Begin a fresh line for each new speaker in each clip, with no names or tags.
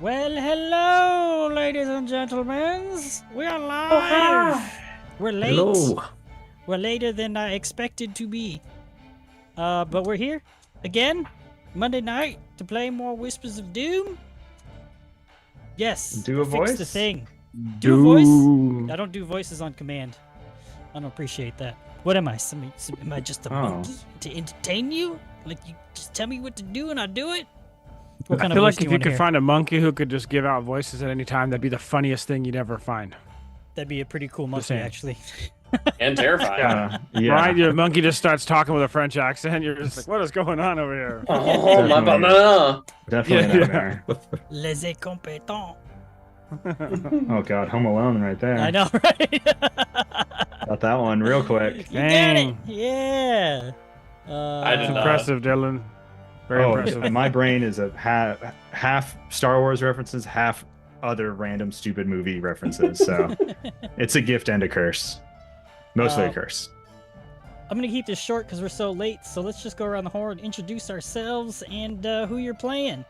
Well, hello, ladies and gentlemen. We are live.
Oh, hi.
We're late.
Hello.
We're later than I expected to be. But we're here again, Monday night, to play more Whispers of Doom. Yes.
Do a
fix
voice?
the thing. Do a voice?
Doom.
I don't do voices on command. I don't appreciate that. What am I? Am I just a monkey to entertain you? Like you just tell me what to do and I do it? What kind
I feel
of voice
like
do
if
you
you
want to
could
hear?
find a monkey who could just give out voices at any time, that'd be the funniest thing you'd ever find.
That'd be a pretty cool monkey,
saying.
actually.
And terrifying.
Yeah.
Right? Your monkey just starts talking with a French accent. You're just like, what is going on over here?
Oh, my
Definitely.
banana.
Definitely
Yeah,
a nightmare.
Les incompétents.
Oh god, Home Alone right there.
I know, right?
Got that one real quick.
You got it.
Dang.
Yeah.
I did
It's
not.
impressive, Dylan. Very impressive.
My brain is a half Star Wars references, half other random stupid movie references. So it's a gift and a curse. Mostly a curse.
I'm going to keep this short because we're so late. So let's just go around the horn, introduce ourselves, and who you're playing.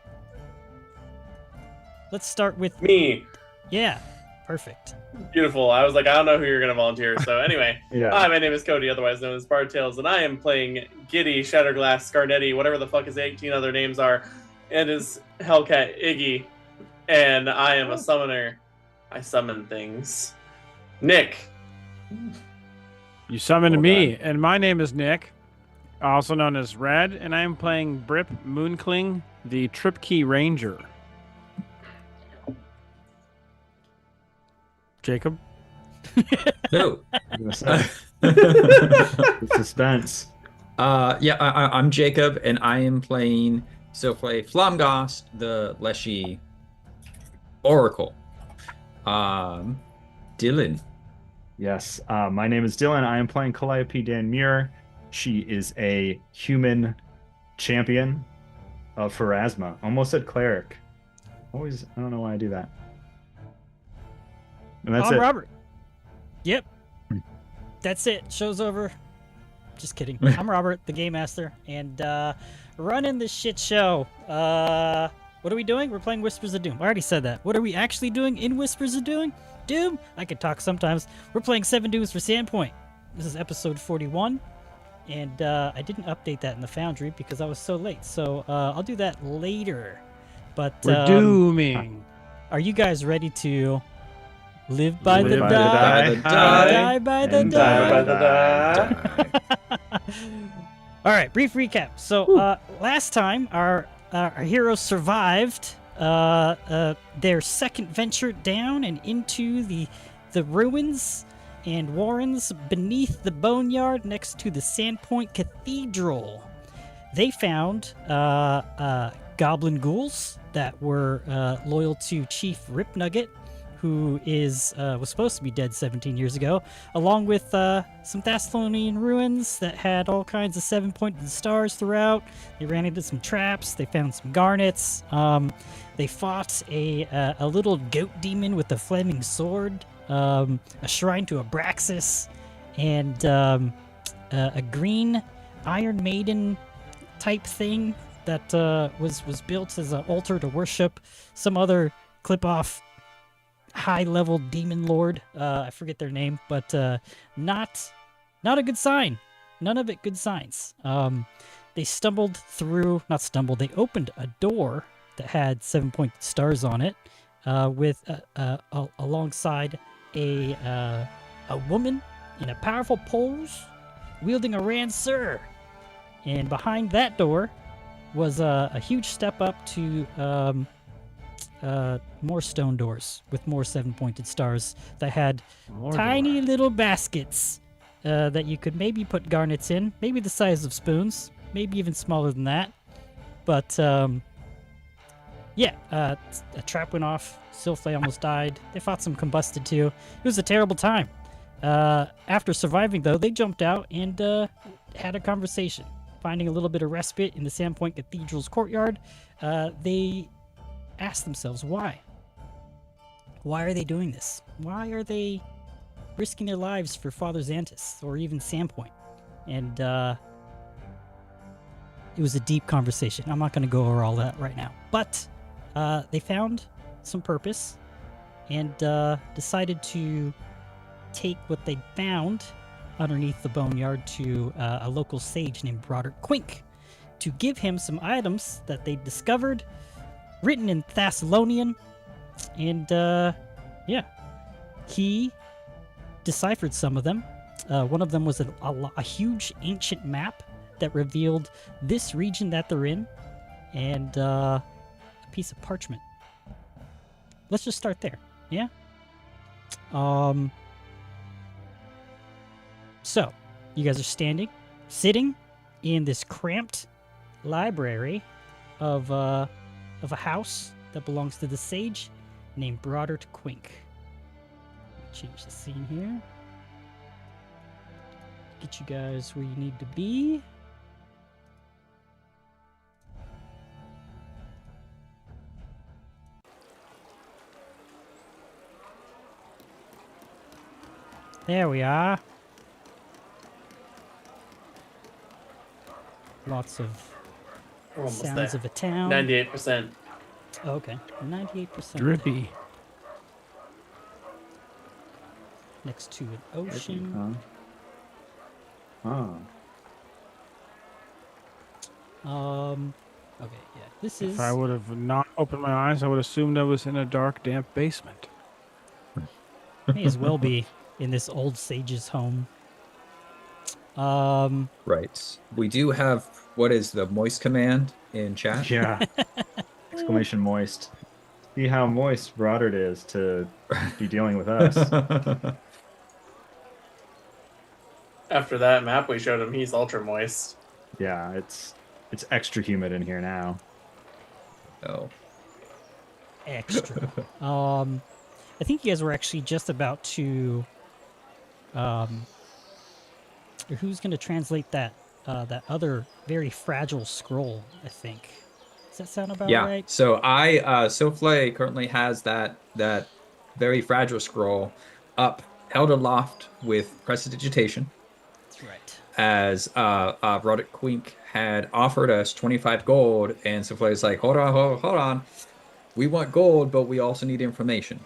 Let's start with...
Me.
Yeah. Perfect.
Beautiful. I was like, I don't know who you're going to volunteer. So anyway,
Yeah.
hi, my name is Cody, otherwise known as Bard Tales, and I am playing Giddy, Shatterglass, Scarnetti, whatever the fuck his 18 other names are, and his Hellcat Iggy. And I am a summoner. I summon things. Nick.
You summoned
Well
me, and my name is Nick, also known as Red, and I am playing Brip Moonkling, the Tripkey Ranger. Jacob?
No.
I'm gonna say. Suspense.
I'm Jacob, and I am playing Flamgast, the Leshy Oracle. Dylan.
Yes. My name is Dylan. I am playing Calliope Dan Muir. She is a human champion of Pharasma. Almost said cleric. Always, I don't know why I do that. And that's
I'm
it.
Robert. Yep. That's it. Show's over. Just kidding. I'm Robert, the Game Master, and running this shit show. What are we doing? We're playing Whispers of Doom. I already said that. What are we actually doing in Whispers of Doom? I could talk sometimes. We're playing 7 Dooms for Sandpoint. This is episode 41, and I didn't update that in the Foundry because I was so late. So I'll do that later. But
We're dooming.
are you guys ready to live by the
Live by the
die?
die.
Die by the
And die by
die.
the
All right, brief recap. So last time our heroes survived their second venture down and into the ruins and warrens beneath the boneyard next to the Sandpoint Cathedral. They found goblin ghouls that were loyal to Chief Ripnugget, who was supposed to be dead 17 years ago, along with some Thessalonian ruins that had all kinds of 7-pointed stars throughout. They ran into some traps. They found some garnets. They fought a little goat demon with a flaming sword, a shrine to Abraxas, and a green Iron Maiden type thing that was built as an altar to worship some other clip-off high-level demon lord. I forget their name, but not a good sign. None of it good signs. They they opened a door that had 7-pointed stars on it, with alongside a woman in a powerful pose wielding a ranseur. And behind that door was a huge step up to more stone doors with more 7-pointed stars that had tiny little baskets that you could maybe put garnets in, maybe the size of spoons, maybe even smaller than that. But a trap went off. Sylphlay almost died. They fought some combusted too. It was a terrible time. After surviving, though, they jumped out and had a conversation. Finding a little bit of respite in the Sandpoint Cathedral's courtyard, they asked themselves why. Why are they doing this? Why are they risking their lives for Father Xantus or even Sandpoint? And it was a deep conversation. I'm not going to go over all that right now. But they found some purpose and decided to take what they found underneath the boneyard to a local sage named Broderick Quink to give him some items that they discovered written in Thessalonian. And yeah, he deciphered some of them. One of them was a huge ancient map that revealed this region that they're in, and a piece of parchment. Let's just start there, yeah? So, you guys are sitting in this cramped library of a house that belongs to the sage named Broderick Quink. Change the scene here. Get you guys where you need to be. There we are. Lots of
We're almost
sounds
there.
of a town.
98%.
Okay, 98%.
Drippy.
Next to an ocean.
Huh? Oh.
Okay, yeah. This
If
is
I would have not opened my eyes, I would assumed I was in a dark, damp basement.
may as well be in this old sage's home.
Right. We do have what is the moist command in chat?
Yeah. Exclamation moist. See how moist Broderick is to be dealing with us.
After that map we showed him, he's ultra moist.
Yeah, it's extra humid in here now.
Oh.
Extra. I think you guys were actually just about to. Who's going to translate that that other very fragile scroll? I think. Does that sound about
Yeah.
right?
So Sofle currently has that very fragile scroll up, held aloft with prestidigitation.
That's right.
As Broderick Quink had offered us 25 gold, and Sofle's like, hold on. We want gold, but we also need information.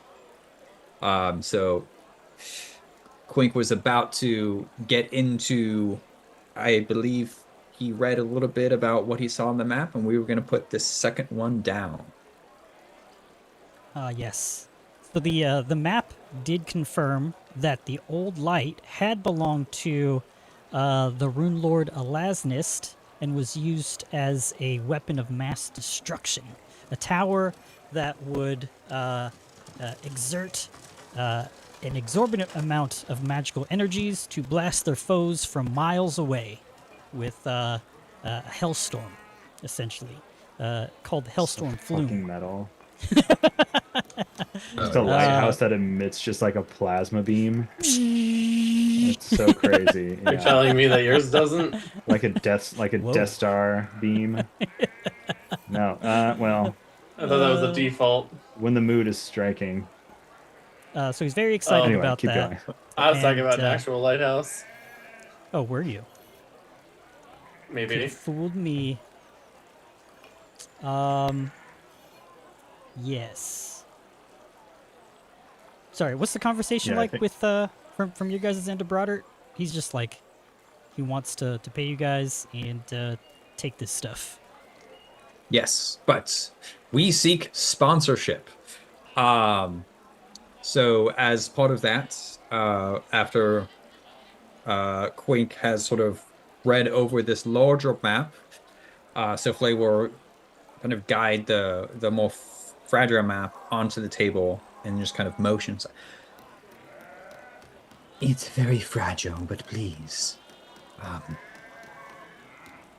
So Quink was about to get into, I believe he read a little bit about what he saw on the map, and we were going to put this second one down.
Yes. So the map did confirm that the old light had belonged to the Rune Lord Alasnist and was used as a weapon of mass destruction. A tower that would exert an exorbitant amount of magical energies to blast their foes from miles away with a hellstorm, essentially, called the Hellstorm Flume.
Fucking metal. Just a lighthouse that emits just like a plasma beam. It's so crazy.
You're
Yeah.
telling me that yours doesn't?
Like a Death Star beam. No, well,
I thought that was the default.
when the mood is striking.
So he's very excited
Anyway,
about
keep
that.
going.
I was talking about
And,
an actual lighthouse.
Oh, were you?
Maybe.
Could've fooled me. Yes. Sorry, what's the conversation
Yeah, I
like
think-
with from your guys' end of Broderick? He's just like he wants to pay you guys and take this stuff.
Yes, but we seek sponsorship. So as part of that, after Quink has sort of read over this larger map, Souffle will kind of guide the more fragile map onto the table and just kind of motions. It's very fragile, but please,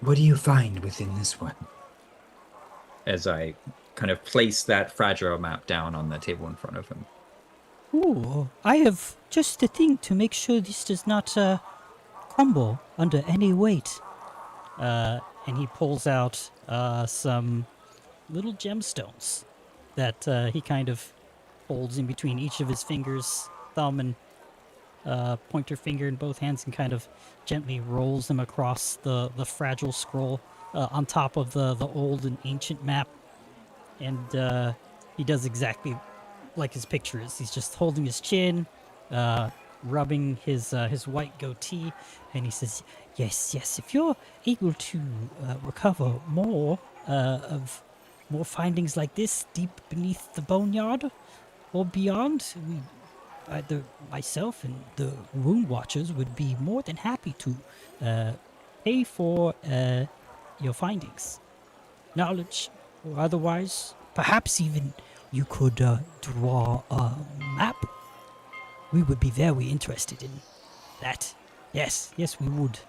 what do you find within this one? As I kind of place that fragile map down on the table in front of him.
Ooh, I have just the thing to make sure this does not crumble under any weight. And he pulls out some little gemstones that he kind of holds in between each of his fingers, thumb and pointer finger in both hands, and kind of gently rolls them across the fragile scroll on top of the old and ancient map. And He does exactly like his picture is. He's just holding his chin, rubbing his white goatee, and he says, "Yes, yes. If you're able to recover more of more findings like this deep beneath the boneyard or beyond, we, either myself and the Wound Watchers would be more than happy to pay for your findings, knowledge or otherwise. Perhaps even you could draw a map. We would be very interested in that. Yes, yes, we would."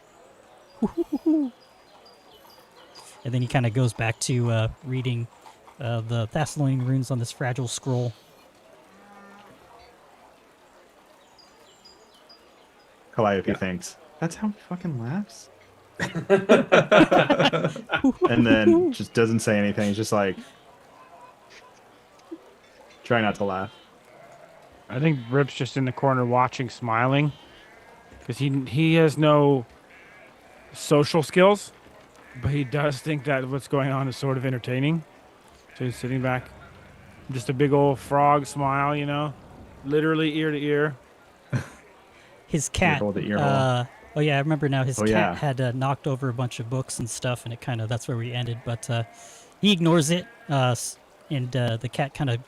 And then he kind of goes back to reading the Thessalonian runes on this fragile scroll.
Calliope thinks, that's how he fucking laughs? And then just doesn't say anything. He's just like, try not to laugh.
I think Rip's just in the corner watching, smiling, because he has no social skills, but he does think that what's going on is sort of entertaining. So he's sitting back, just a big old frog smile, you know, literally ear to ear.
His cat.
Ear hole to ear hole.
Oh yeah, I remember now. His cat
yeah.
had knocked over a bunch of books and stuff, and it kind of that's where we ended. But he ignores it, and the cat kind of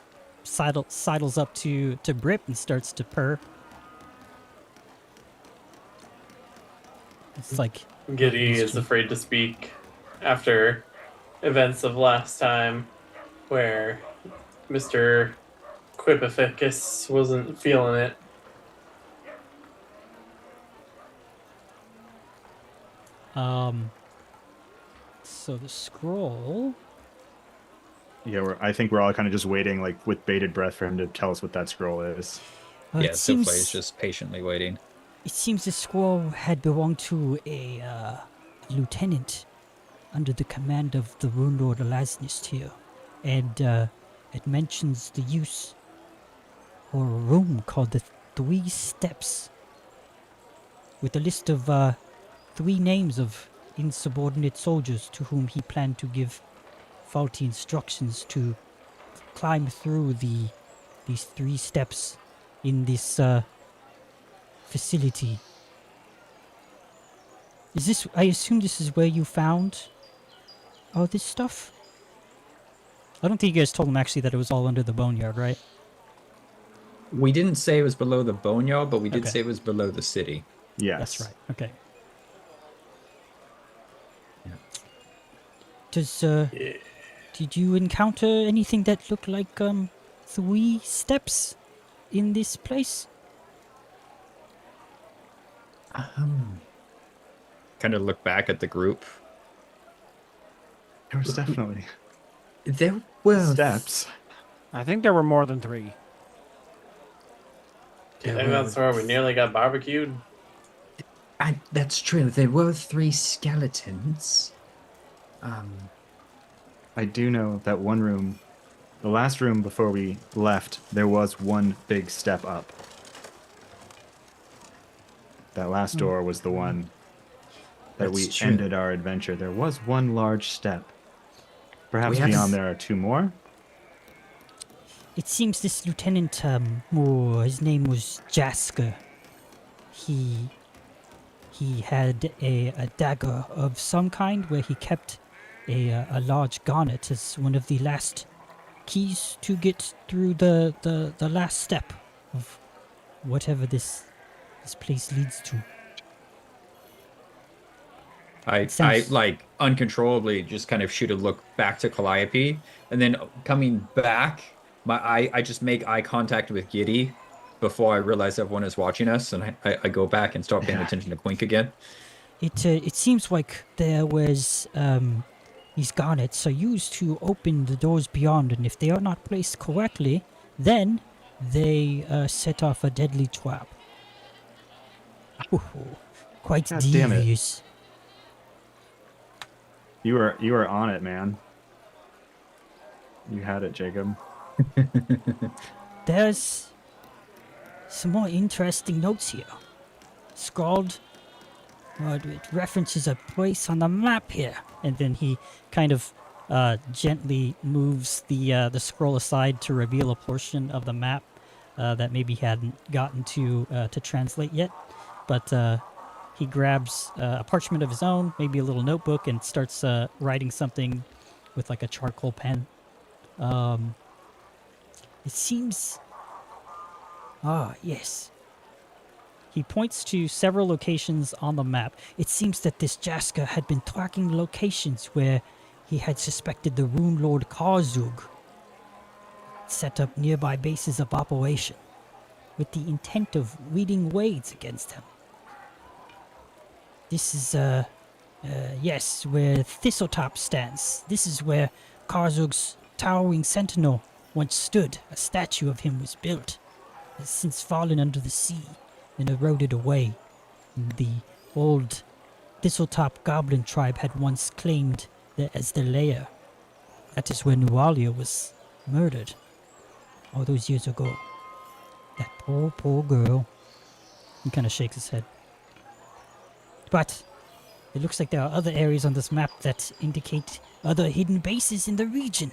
sidles up to Brip and starts to purr. It's like
Giddy is afraid to speak after events of last time where Mr. Quipificus wasn't feeling it.
So the scroll.
Yeah, I think we're all kind of just waiting, like, with bated breath for him to tell us what that scroll is.
Yeah,
It seems
Souffle is just patiently waiting.
it seems the scroll had belonged to a lieutenant under the command of the Rune Lord Elasnist here, and it mentions the use or a room called the 3 Steps, with a list of 3 names of insubordinate soldiers to whom he planned to give faulty instructions to climb through these 3 steps in this facility. Is this? I assume this is where you found all this stuff? I don't think you guys told him actually that it was all under the boneyard, right?
We didn't say it was below the boneyard, but we did
Okay.
say it was below the city.
Yes.
That's right. Okay.
Yeah.
Does
Yeah.
did you encounter anything that looked like 3 steps in this place?
Kind of look back at the group.
There was definitely
There were
steps.
I think there were more than 3.
I think that's where we nearly got barbecued.
That's true. There were 3 skeletons.
I do know that one room, the last room before we left, there was one big step up. That last door was the one that we
That's true.
ended our adventure. There was one large step. Perhaps
We have-
beyond there are 2 more?
It seems this lieutenant, his name was Jasker. He had a dagger of some kind where he kept a large garnet as one of the last keys to get through the last step of whatever this place leads to.
I
sounds-
like uncontrollably just kind of shoot a look back to Calliope, and then coming back, I just make eye contact with Giddy before I realize everyone is watching us, and I go back and start paying attention to Quink again.
It seems like there was these garnets are used to open the doors beyond, and if they are not placed correctly, then they set off a deadly trap. Ooh, quite
God damn it.
devious.
You were on it, man. You had it, Jacob.
There's some more interesting notes here. Scrawled. It references a place on the map here. And then he kind of gently moves the scroll aside to reveal a portion of the map that maybe he hadn't gotten to translate yet. But he grabs a parchment of his own, maybe a little notebook, and starts writing something with like a charcoal pen. It seems... Ah, yes. He points to several locations on the map. It seems that this Jaska had been tracking locations where he had suspected the Rune Lord Karzug set up nearby bases of operation with the intent of leading raids against him. This is, yes, where Thistletop stands. This is where Karzug's towering sentinel once stood. A statue of him was built. It has since fallen under the sea and eroded away. The old Thistletop goblin tribe had once claimed that as their lair. That is where Nualia was murdered all those years ago. That poor, poor girl. He kind of shakes his head. But it looks like there are other areas on this map that indicate other hidden bases in the region.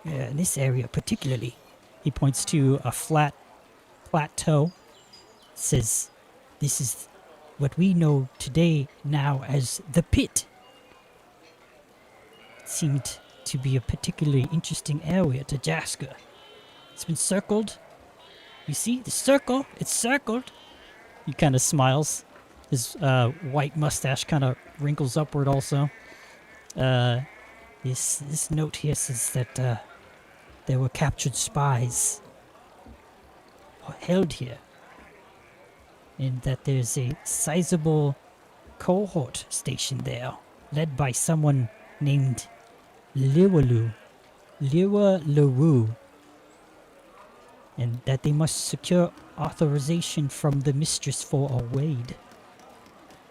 In this area particularly. He points to a flat plateau. Says, this is what we know today now as the pit. It seemed to be a particularly interesting area to Jaska. It's been circled. You see the circle? It's circled. He kind of smiles. His white mustache kind of wrinkles upward also. This note here says that there were captured spies held here. And that there's a sizable cohort stationed there, led by someone named Liwa Larue. And that they must secure authorization from the mistress for a raid.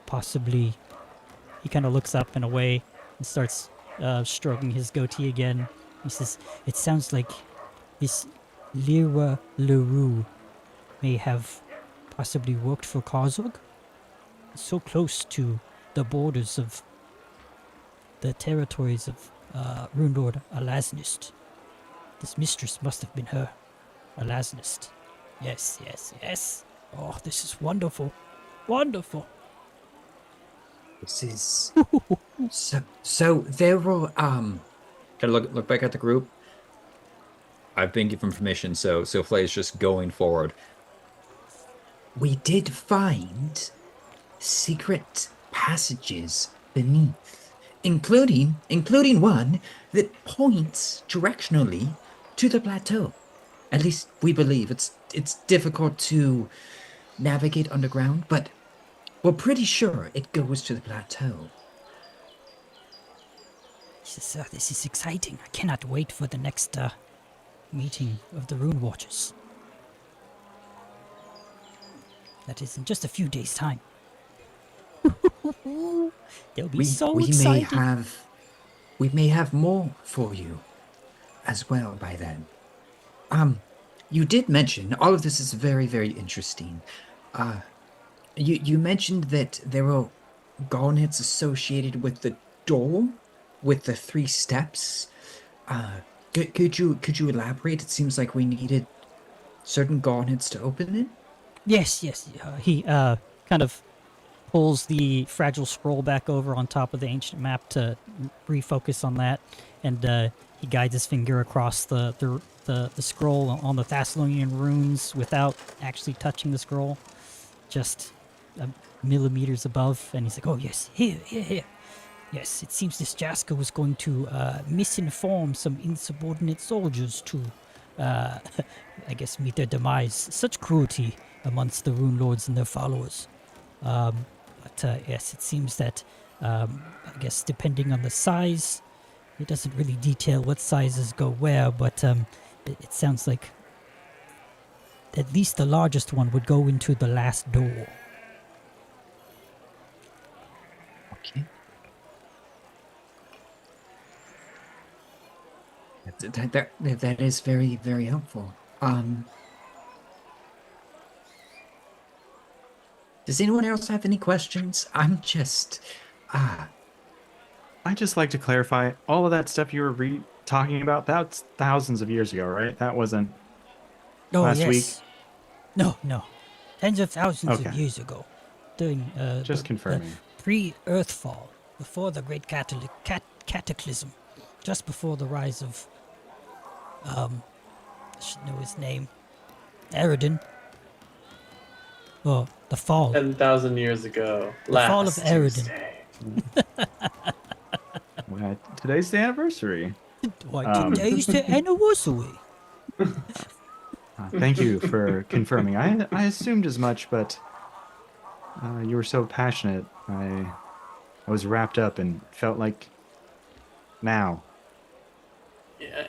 Possibly, he kind of looks up and away and starts stroking his goatee again. He says, it sounds like this Liwa Larue may have possibly worked for Karzug. So close to the borders of the territories of Rune Lord Alasnist. This mistress must have been her. Alasnist. Yes, yes, yes. Oh, this is wonderful. Wonderful.
This is so there were Can I look back at the group? I've been given permission, so Flay is just going forward. We did find secret passages beneath, including one that points directionally to the plateau. At least we believe. It's difficult to navigate underground, but we're pretty sure it goes to the plateau.
This is exciting. I cannot wait for the next meeting of the Rune Watchers. That is in just a few days' time. They'll be so excited.
We may have more for you as well by then. You did mention, all of this is very, very interesting. You mentioned that there were garnets associated with the door, with the 3 steps. Could you elaborate? It seems like we needed certain garnets to open it.
Yes. He kind of pulls the fragile scroll back over on top of the ancient map to refocus on that, and he guides his finger across the scroll on the Thessalonian runes without actually touching the scroll, just millimeters above, and he's like, oh yes, here. Yes, it seems this Jaska was going to misinform some insubordinate soldiers to, I guess, meet their demise. Such cruelty amongst the Rune Lords and their followers. But yes, it seems that, I guess, depending on the size, it doesn't really detail what sizes go where, but it sounds like at least the largest one would go into the last door.
Okay. That is very, very helpful. Does anyone else have any questions? I'm just
I just like to clarify all of that stuff you were talking about. That's thousands of years ago, right? That wasn't
Oh,
last week.
yes. No. Tens of thousands of
Okay.
years ago. During
Just
the
confirming.
pre-Earthfall, before the Great Cataclysm, just before the rise of, I should know his name, Eridan. Oh, the fall.
10,000 years ago.
The fall of
Last
Eridan.
Tuesday.
Well, today's the anniversary.
Why,
Um,
today's the anniversary.
Thank you for confirming. I assumed as much, but you were so passionate. I was wrapped up and felt like now.
Yeah,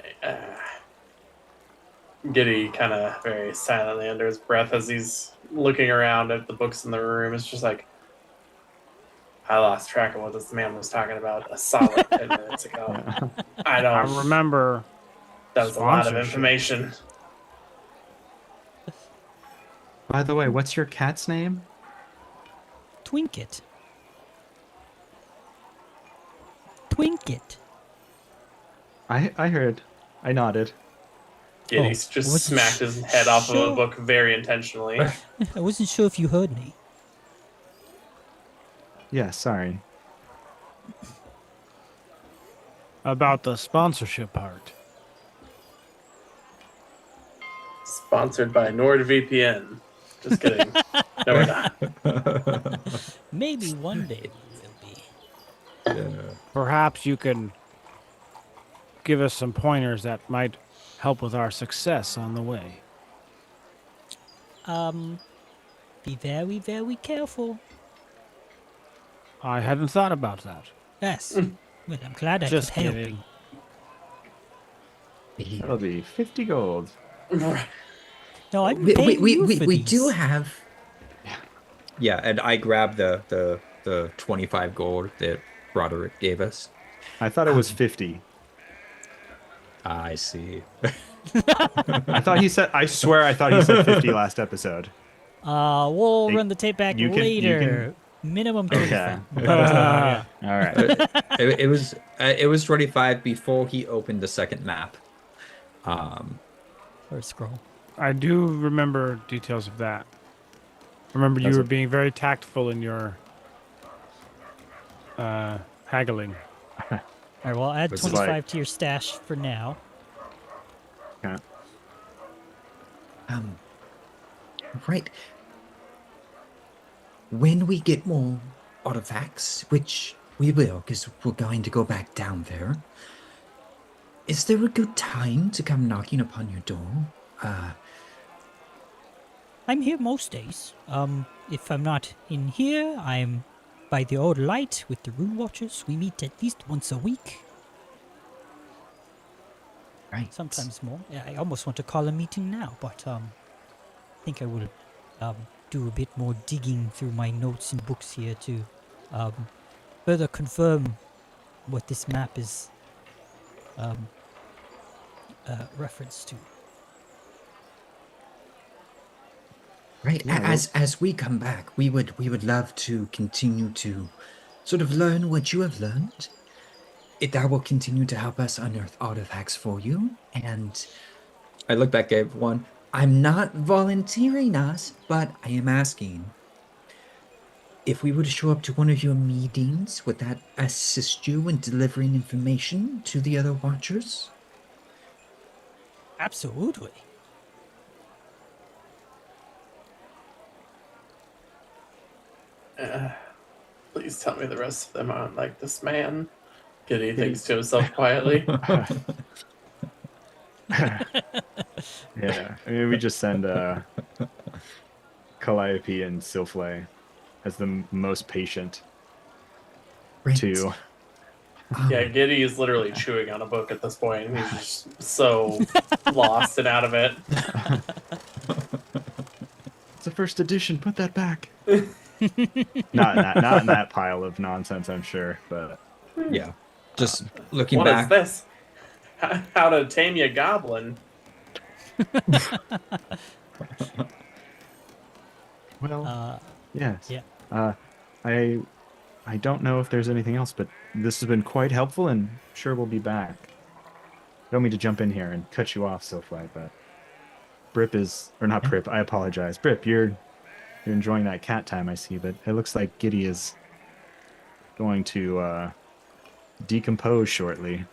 Giddy kind of very silently under his breath as he's looking around at the books in the room. It's just like, I lost track of what this man was talking about a solid 10 minutes ago.
Yeah.
I
I
don't.
remember.
That was a lot of
sponsorship.
information.
By the way, what's your cat's name?
Twinkit. Twinkit.
I heard. I nodded.
Giddy's
I
just
wasn't
smacked his head off of a
sure.
book very intentionally.
I wasn't sure if you heard me.
Yeah, sorry.
About the sponsorship part.
Sponsored by NordVPN. Just kidding. No, we're not.
Maybe one day we will be.
Perhaps you can give us some pointers that might help with our success on the way.
Be very, very careful.
I hadn't thought about that.
Yes. Well, I'm glad I
Just
could help.
kidding.
That'll be 50 gold.
No, I'm paying you for
we
these.
do have. Yeah, and I grabbed the 25 gold that Roderick gave us.
I thought it was 50.
I see.
I thought he said. I swear, I thought he said 50 last episode.
We'll
Hey,
run the tape back
you can-
later. Minimum 25.
Okay. All right.
It was 25 before he opened the second map.
Or scroll.
I do remember details of that. Remember you
Does
were
it?
being very tactful in your haggling.
All right, well, add
It's
25
like-
to your stash for now.
Okay.
Right. When we get more artifacts, which we will, because we're going to go back down there, is there a good time to come knocking upon your door?
I'm here most days. If I'm not in here, I'm by the old light with the Rune Watchers. We meet at least once a week,
Right.
sometimes more. Yeah, I almost want to call a meeting now, but I think I will do a bit more digging through my notes and books here to further confirm what this map is reference to.
Right.
Yeah,
As we come back, we would love to continue to sort of learn what you have learned. That will continue to help us unearth artifacts for you. And I look back at one. I'm not volunteering us, but I am asking. If we were to show up to one of your meetings, would that assist you in delivering information to the other watchers?
Absolutely.
Please tell me the rest of them aren't like this man. Giddy thinks to himself quietly.
Yeah. I mean, we just send Calliope and Silflay as the most patient
Right.
to.
Yeah, Giddy is literally chewing on a book at this point. He's just so lost and out of it.
It's the first edition. Put that back. not in that pile of nonsense, I'm sure. But
Yeah. Just looking
What is
back.
this? How to tame a goblin?
well, yes.
yeah.
I I don't know if there's anything else, but this has been quite helpful, and sure we'll be back. Don't mean to jump in here and cut you off, Sofly, but Brip is, or not Brip, I apologize. Brip, you're enjoying that cat time, I see, but it looks like Giddy is going to decompose shortly.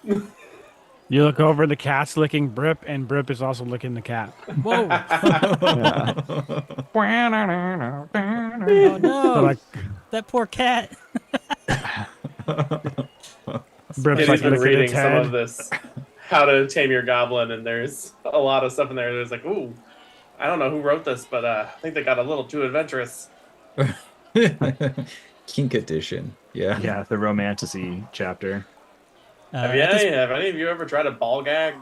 You look over, the cat's licking Brip, and Brip is also licking the cat.
Whoa!
Yeah.
Oh no!
So, like,
That poor cat.
Brip's
Kitty's
like
been
licking
reading
its
some
head.
of this How to Tame Your Goblin, and there's a lot of stuff in there. There's like, ooh, I don't know who wrote this, but I think they got a little too adventurous.
Kink edition. Yeah.
Yeah, the romantasy chapter.
Have any of you ever tried a ball gag?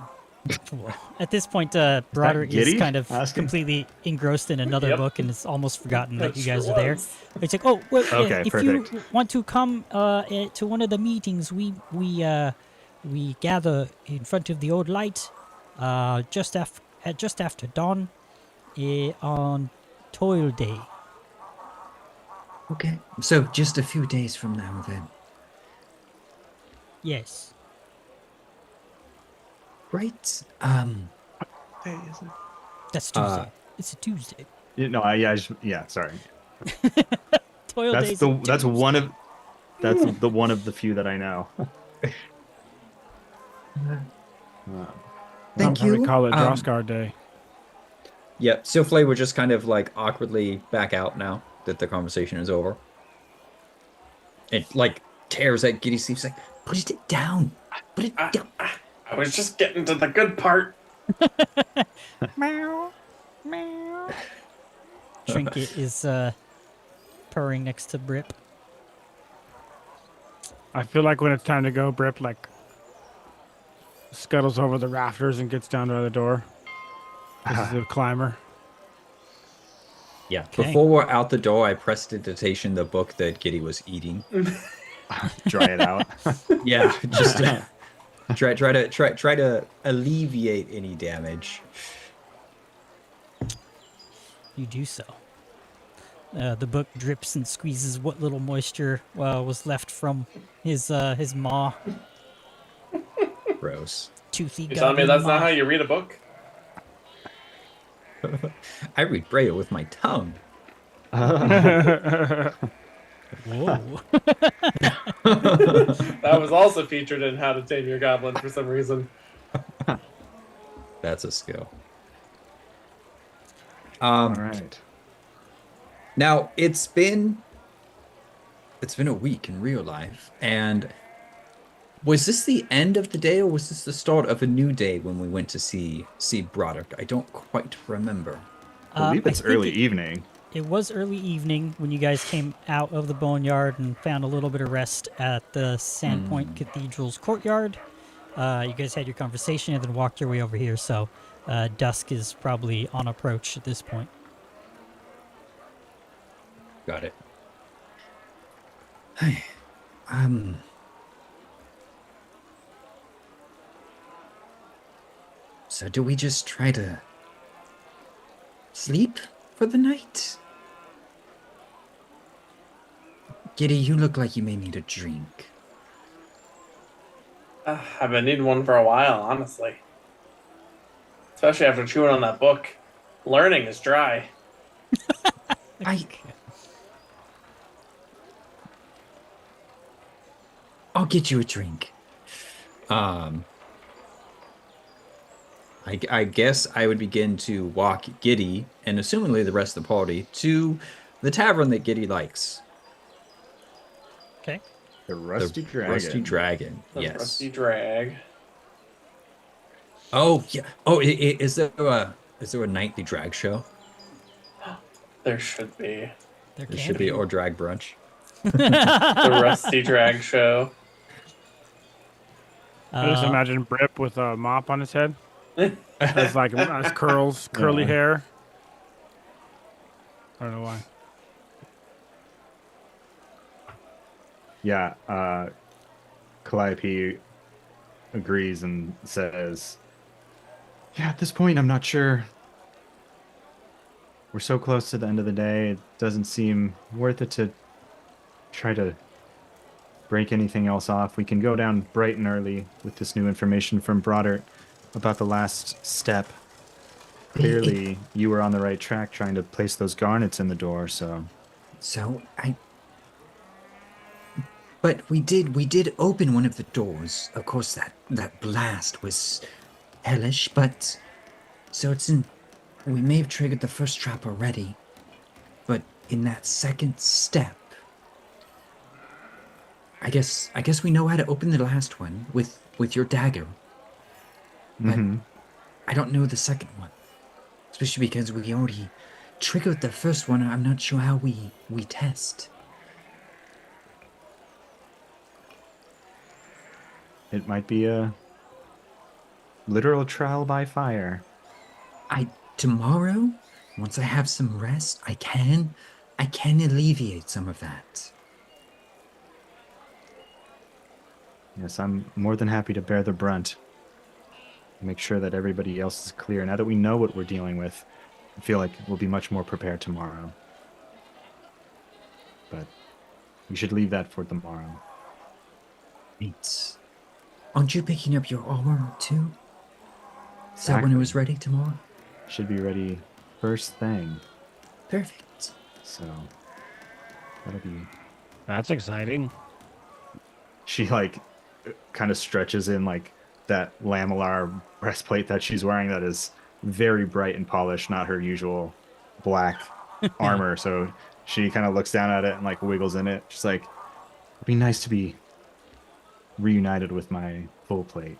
At this point, Broderick is
Giddy
kind of
asking?
completely engrossed in another
Yep.
book and has almost forgotten that
That
you guys
sure
are there.
was.
It's like, oh, well,
Okay,
if
perfect.
you want to come to one of the meetings, we gather in front of the old light just after dawn on Toil Day.
Okay. So just a few days from now, then.
Yes.
Right.
That's Tuesday. It's a Tuesday.
Sorry.
Toil Day's
That's one of the few that I know.
Thank
We
you.
call it Droskar Day.
Yep. Silflay would just kind of like awkwardly back out now that the conversation is over. It like tears at Giddy Sleeps like, put it down. Put it down.
I was just getting to the good part.
Meow, meow. Trinket is purring next to Brip.
I feel like when it's time to go, Brip like scuttles over the rafters and gets down to the door. This is a climber.
Yeah.
Okay.
Before we're out the door, I prestidigitation the book that Giddy was eating.
Dry it out.
Yeah. Just try to alleviate any damage.
You do so. The book drips and squeezes what little moisture was left from his maw.
Gross.
Toothy.
You telling me
goblin
that's
maw.
not how you read a book?
I read Braille with my tongue.
Whoa.
That was also featured in How to Tame Your Goblin for some reason.
That's a skill.
All right.
Now it's been a week in real life, and was this the end of the day, or was this the start of a new day when we went to see Broderick? I don't quite remember.
I believe it's
think
early evening.
It was early evening when you guys came out of the boneyard and found a little bit of rest at the Sandpoint Cathedral's courtyard. You guys had your conversation and then walked your way over here, so dusk is probably on approach at this point.
Got it. So do we just try to sleep for the night? Giddy, you look like you may need a drink.
I've been needing one for a while, honestly. Especially after chewing on that book. Learning is dry.
I'll get you a drink. I guess I would begin to walk Giddy, and assumingly the rest of the party, to the tavern that Giddy likes.
Okay.
The Rusty
The
Dragon.
Rusty Dragon,
The
yes.
Rusty Drag.
Oh, yeah. Oh, is there a nightly drag show?
There should be.
There
There should be, or drag brunch.
The Rusty Drag Show.
I just imagine Brip with a mop on his head. Has like nice curly hair. I don't know why.
Yeah, Calliope agrees and says, yeah, at this point, I'm not sure. We're so close to the end of the day, it doesn't seem worth it to try to break anything else off, we can go down bright and early with this new information from Broadert about the last step. Clearly, you were on the right track trying to place those garnets in the door, so...
But we did open one of the doors. Of course, that blast was hellish, but... So we may have triggered the first trap already, but in that second step... I guess we know how to open the last one with your dagger. But I don't know the second one. Especially because we already triggered the first one. I'm not sure how we test.
It might be a literal trial by fire.
Tomorrow, once I have some rest, I can alleviate some of that.
Yes, I'm more than happy to bear the brunt. Make sure that everybody else is clear. Now that we know what we're dealing with, I feel like we'll be much more prepared tomorrow. But we should leave that for tomorrow.
Wait. Aren't you picking up your armor too? Is that when it was ready tomorrow?
Should be ready first thing.
Perfect.
So that'll be...
That's exciting.
She like kind of stretches in like that lamellar breastplate that she's wearing that is very bright and polished, not her usual black armor. So she kind of looks down at it and like wiggles in it. She's like, it'd be nice to be reunited with my full plate.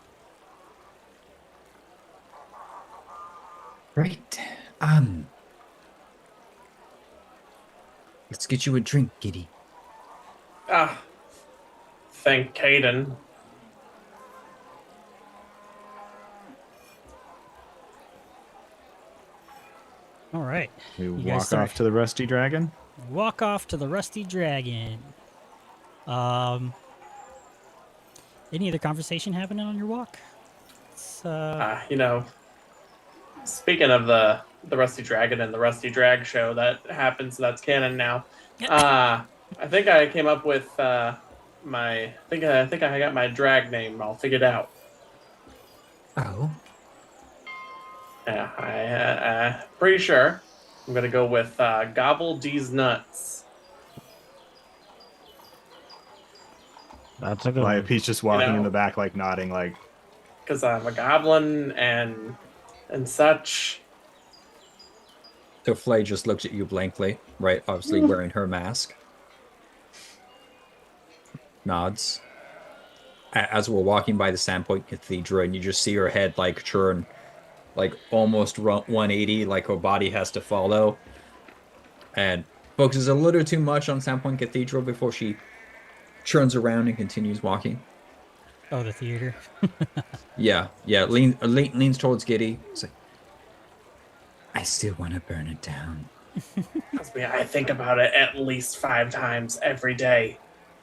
Right. Let's get you a drink, Giddy.
Thank Caden.
All right.
We
You guys
walk
start-
off to the Rusty Dragon.
Walk off to the Rusty Dragon. Any other conversation happening on your walk? It's,
Speaking of the Rusty Dragon and the Rusty Drag show that happens, that's canon now. I think I came up with I think I got my drag name all figured out.
Oh.
Yeah, I pretty sure I'm gonna go with Gobble D's Nuts.
That's a good
Like
one.
Pete's just walking
know.
in the back, like nodding, like
Because I'm a goblin and such.
So Flay just looks at you blankly, right? Obviously wearing her mask. Nods. As we're walking by the Sandpoint Cathedral, and you just see her head like turn, like almost 180, like her body has to follow, and focuses a little too much on Sandpoint Cathedral before she turns around and continues walking.
oh, the theater.
Yeah. Leans towards Giddy.
It's like, I still want to burn it down.
Trust me, I think about it at least 5 times every day.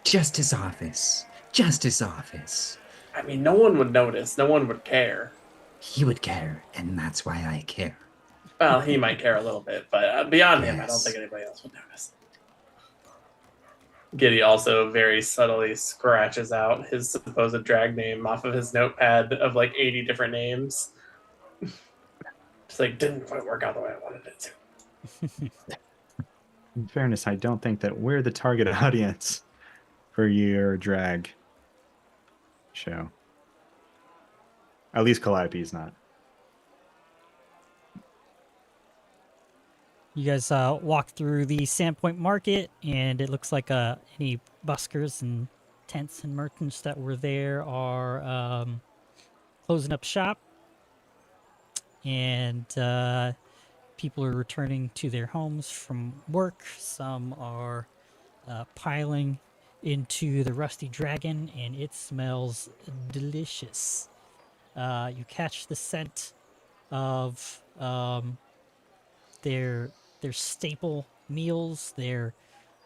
Justice office. Justice office.
I mean, no one would notice. No one would care.
He would care, and that's why I care.
Well, he might care a little bit, but beyond him, I don't
Yes.
think anybody else would notice. Giddy also very subtly scratches out his supposed drag name off of his notepad of like 80 different names. Just like, didn't quite work out the way I wanted it to.
in fairness, I don't think that we're the target audience for your drag show. At least Calliope is not.
You guys walk through the Sandpoint Market, and it looks like any buskers and tents and merchants that were there are closing up shop, and people are returning to their homes from work. Some are piling into the Rusty Dragon, and it smells delicious. You catch the scent of their staple meals, their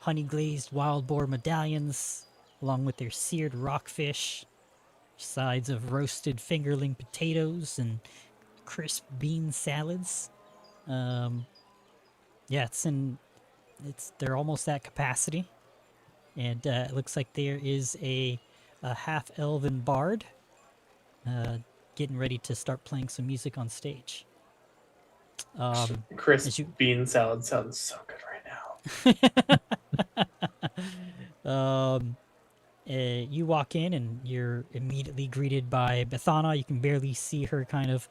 honey glazed wild boar medallions, along with their seared rockfish, sides of roasted fingerling potatoes, and crisp bean salads. Yeah, they're almost at capacity, and it looks like there is a half-elven bard getting ready to start playing some music on stage.
Crisp
as you-
bean salad sounds so good right now.
You walk in and you're immediately greeted by Bethana. You can barely see her kind of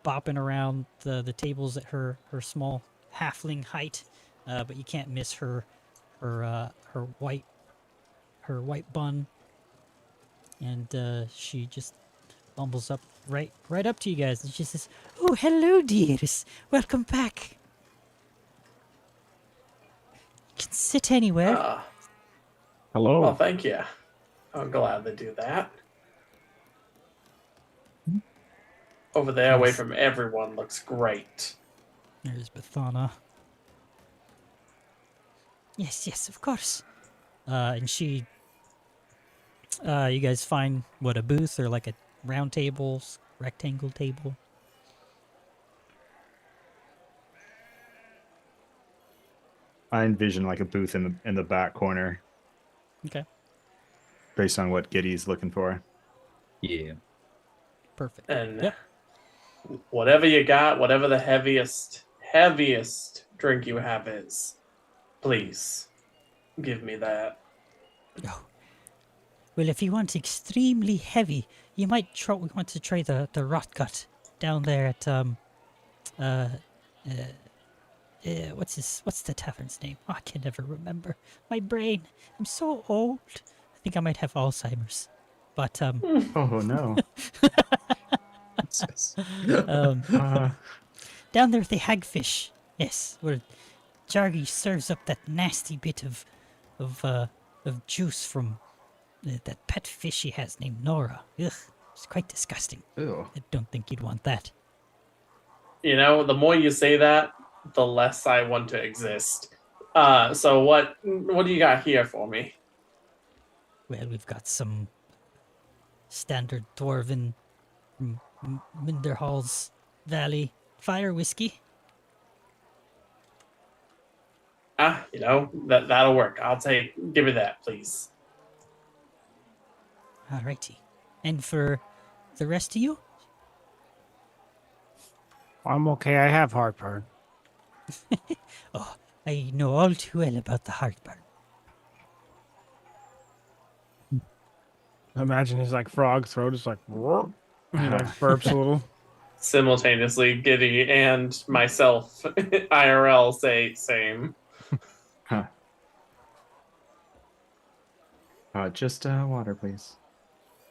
bopping around the tables at her small halfling height, but you can't miss her white bun, and she just bumbles up right up to you guys, and she says, "Oh, hello, dears. Welcome back. You can sit anywhere."
Hello.
Well, thank you. I'm glad to do that. Over there, away from everyone, looks great.
There's Bethana. Yes, of course. And she, you guys find what, a booth or like a round table, rectangle table?
I envision like a booth in the back corner
Okay,
based on what Giddy's looking for.
Yeah.
perfect.
And
Yep.
whatever you got, whatever the heaviest drink you have is, please give me that.
Oh. Well, if you want extremely heavy, you might want to try the rotgut down there at what's the tavern's name? Oh, I can never remember. My brain. I'm so old. I think I might have Alzheimer's. But
Oh no.
down there at the hagfish. Yes, where Jargy serves up that nasty bit of juice from that pet fish he has named Nora. Ugh, it's quite disgusting.
Ew.
I don't think you'd want that.
You know, the more you say that, the less I want to exist. So what do you got here for me?
Well, we've got some standard dwarven from Minderhall's Valley fire whiskey.
You know, that'll work. Give me that, please.
Alrighty. And for the rest of you?
I'm okay. I have heartburn.
Oh, I know all too well about the heartburn.
Imagine his like frog throat is like, "Whoop," and he like burps a little.
Simultaneously, Giddy and myself, IRL, say same.
Huh. Just water, please.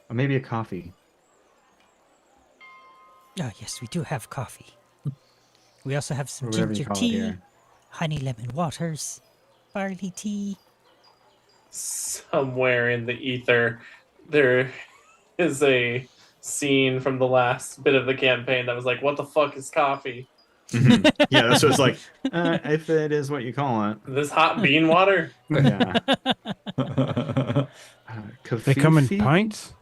Or maybe a coffee.
Oh, yes, we do have coffee. We also have some
Or whatever you
ginger
call it
tea,
here.
honey lemon waters, barley tea.
Somewhere in the ether, there is a scene from the last bit of the campaign that was like, what the fuck is coffee?
Mhm. Yeah, that's what it's like. If it is what you call it.
This hot bean water?
Yeah.
They come in
Kaffifi?
pints.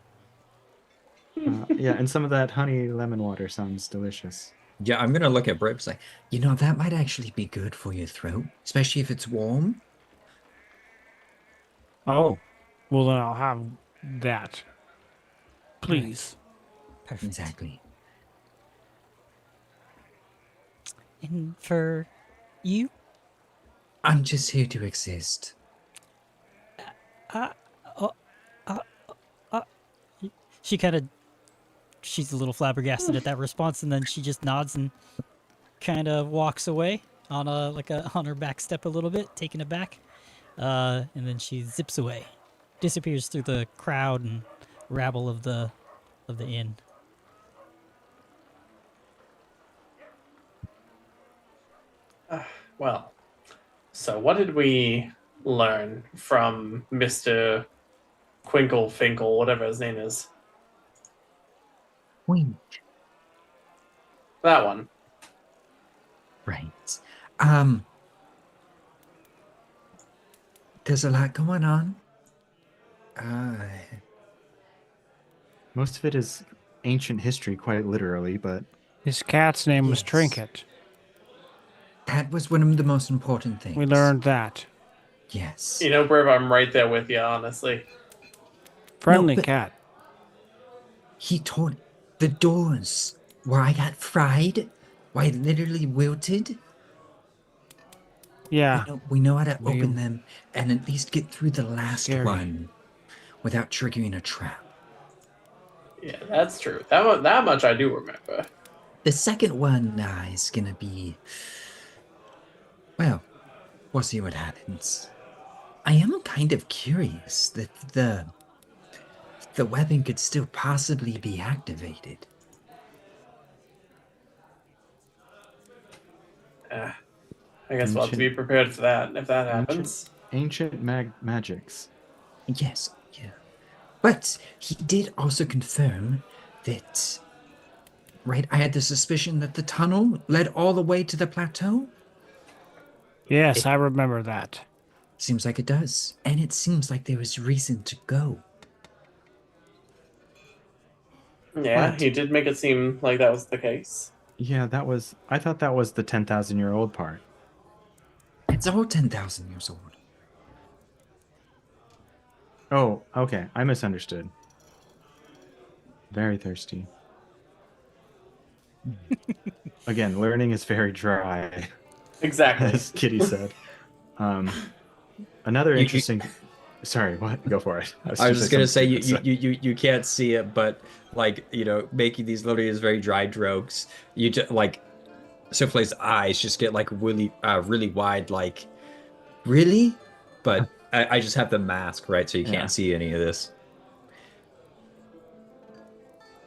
Yeah, and some of that honey lemon water sounds delicious.
Yeah, I'm gonna look at Brips like,
You know, that might actually be good for your throat, especially if it's warm.
Oh, well then I'll have that, please.
Perfect.
Exactly.
And for you?
I'm just here to exist.
She's a little flabbergasted at that response, and then she just nods and kind of walks away on her back step a little bit, taken aback, and then she zips away, disappears through the crowd and rabble of the inn.
Well, so what did we learn from Mr. Quinkle Finkle, whatever his name is?
Wink.
That one.
Right. There's a lot going on.
Most of it is ancient history, quite literally, but
His cat's name was
Yes.
Trinket.
That was one of the most important things.
We learned that.
Yes.
You know, Briv, I'm right there with you, honestly.
Friendly
but-
cat.
He told the doors where I got fried, where I literally wilted.
Yeah.
We know how to
We-
open them and at least get through the last
Scary.
one without triggering a trap.
Yeah, that's true. That much I do remember.
The second one is gonna be. Well, we'll see what happens. I am kind of curious that the weapon could still possibly be activated.
I guess we'll have to be prepared for that if that happens.
Ancient magics.
Yes, yeah. But he did also confirm that. Right, I had the suspicion that the tunnel led all the way to the plateau.
Yes, I remember that.
Seems like it does. And it seems like there was reason to go.
Yeah,
But-
he did make it seem like that was the case.
Yeah, I thought that was the 10,000-year-old part.
It's all 10,000 years old.
Oh, okay. I misunderstood. Very thirsty. Again, learning is very dry,
Exactly.
as Kitty said. Another
You-
interesting. Sorry, what? Go for it.
I was just gonna say
something stupid,
you can't see it, but like making these literally is very dry jokes. You just like Souffle's eyes just get like really wide, like.
Really?
But I just have the mask, right? So you
Yeah.
can't see any of this.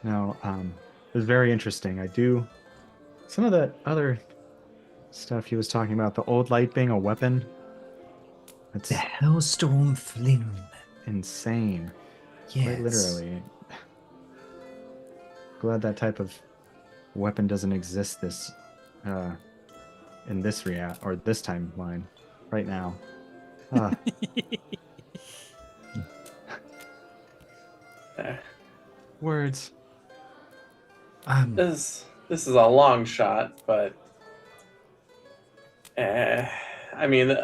No, it was very interesting. I do some of that other stuff he was talking about. The old light being a weapon. That's
The Hellstorm Flume.
insane.
Yes.
Quite literally. Glad that type of weapon doesn't exist in this or this timeline right now. Ah, words.
This is a long shot, but I mean,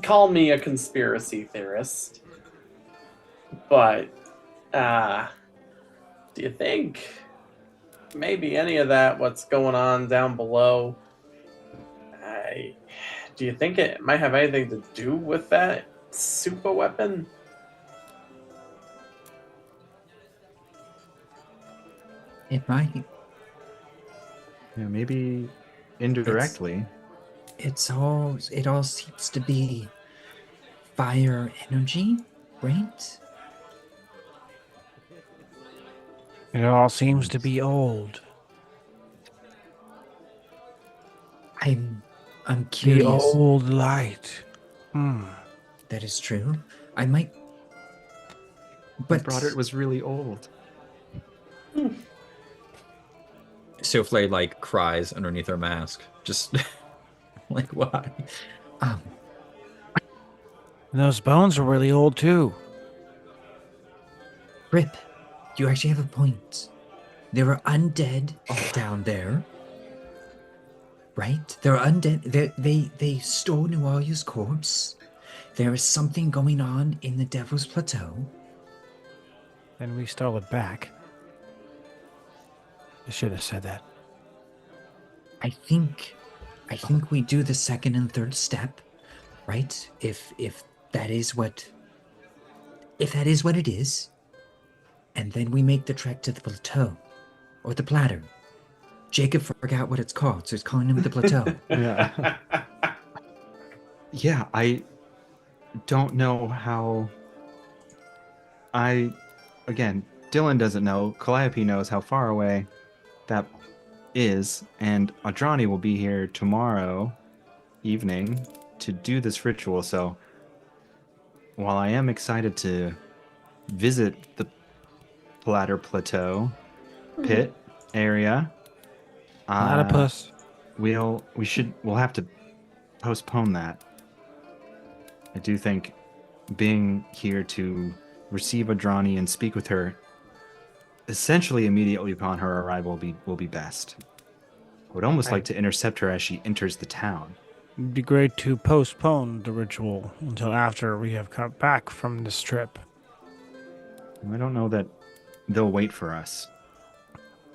call me a conspiracy theorist, but do you think maybe any of that what's going on down below? Do you think it might have anything to do with that super weapon?
It might.
Yeah, maybe indirectly.
It all seems to be fire energy, right?
It all seems to be old.
I'm
The
curious.
old light.
That is true. I might.
But Broderick was really old.
Souffle like cries underneath her mask. Just like why?
um
And those bones are really old too.
Rip, you actually have a point. There are undead down there. Right? There are undead. They stole Nualia's corpse. There is something going on in the Devil's Plateau.
And we stole it back. I should have said that.
I think we do the second and third step, right? If that is what it is, and then we make the trek to the plateau or the platter. Jacob forgot what it's called, so he's calling him the plateau.
Yeah. Yeah, I don't know how. Again, Dylan doesn't know. Calliope knows how far away that is, and Adrani will be here tomorrow evening to do this ritual. So while I am excited to visit the Platter Plateau pit area,
Platypus.
we'll have to postpone that. I do think being here to receive Adrani and speak with her essentially immediately upon her arrival will be best. I would almost like to intercept her as she enters the town.
It'd be great to postpone the ritual until after we have come back from this trip.
I don't know that they'll wait for us.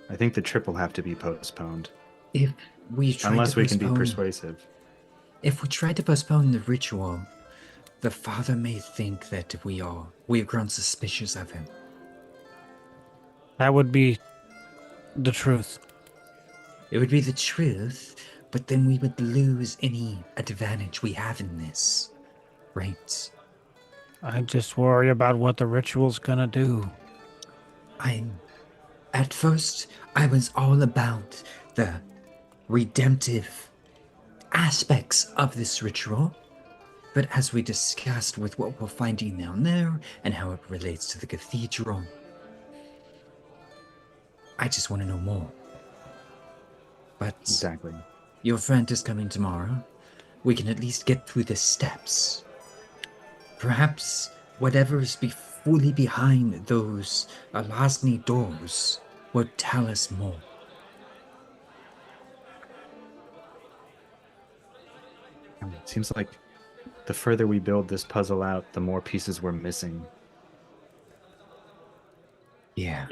I think the trip will have to be postponed.
If we try
Unless
to
we can be
postpone-
persuasive.
If we try to postpone the ritual, the father may think that we have grown suspicious of him.
That would be the truth.
It would be the truth, but then we would lose any advantage we have in this. Right?
I just worry about what the ritual's gonna do.
At first, I was all about the redemptive aspects of this ritual, but as we discussed with what we're finding down there and how it relates to the cathedral, I just want to know more. But
Exactly.
your friend is coming tomorrow. We can at least get through the steps. Perhaps whatever is fully behind those Alasni doors will tell us more.
It seems like the further we build this puzzle out, the more pieces we're missing.
Yeah.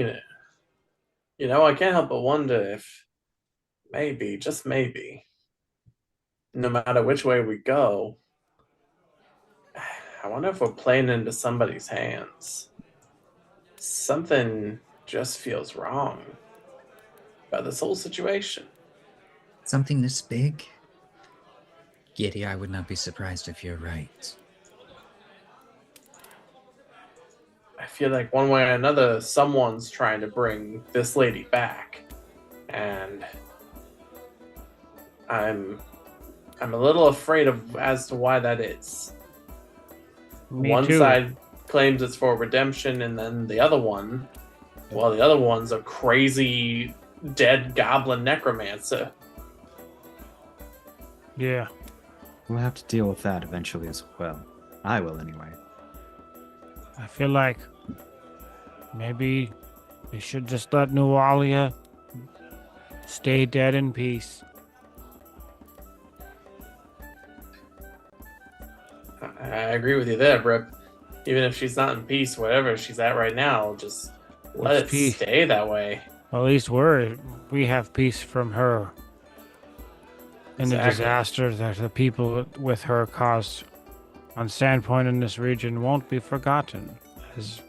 You know, I can't help but wonder if maybe, just maybe, no matter which way we go, I wonder if we're playing into somebody's hands. Something just feels wrong about this whole situation.
Something this big? Giddy, I would not be surprised if you're right.
I feel like one way or another, someone's trying to bring this lady back. And I'm a little afraid of as to why that is.
Me
One
too.
side claims it's for redemption, and then the other one, well, the other one's a crazy dead goblin necromancer.
Yeah.
We'll have to deal with that eventually as well. I will, anyway.
I feel like maybe we should just let Nualia stay dead in peace.
I agree with you there, Brip. Even if she's not in peace, whatever she's at right now, just let
What's
it
peace?
stay that way.
At least we have peace from her. And the
Exactly.
disaster that the people with her caused on Sandpoint in this region won't be forgotten, as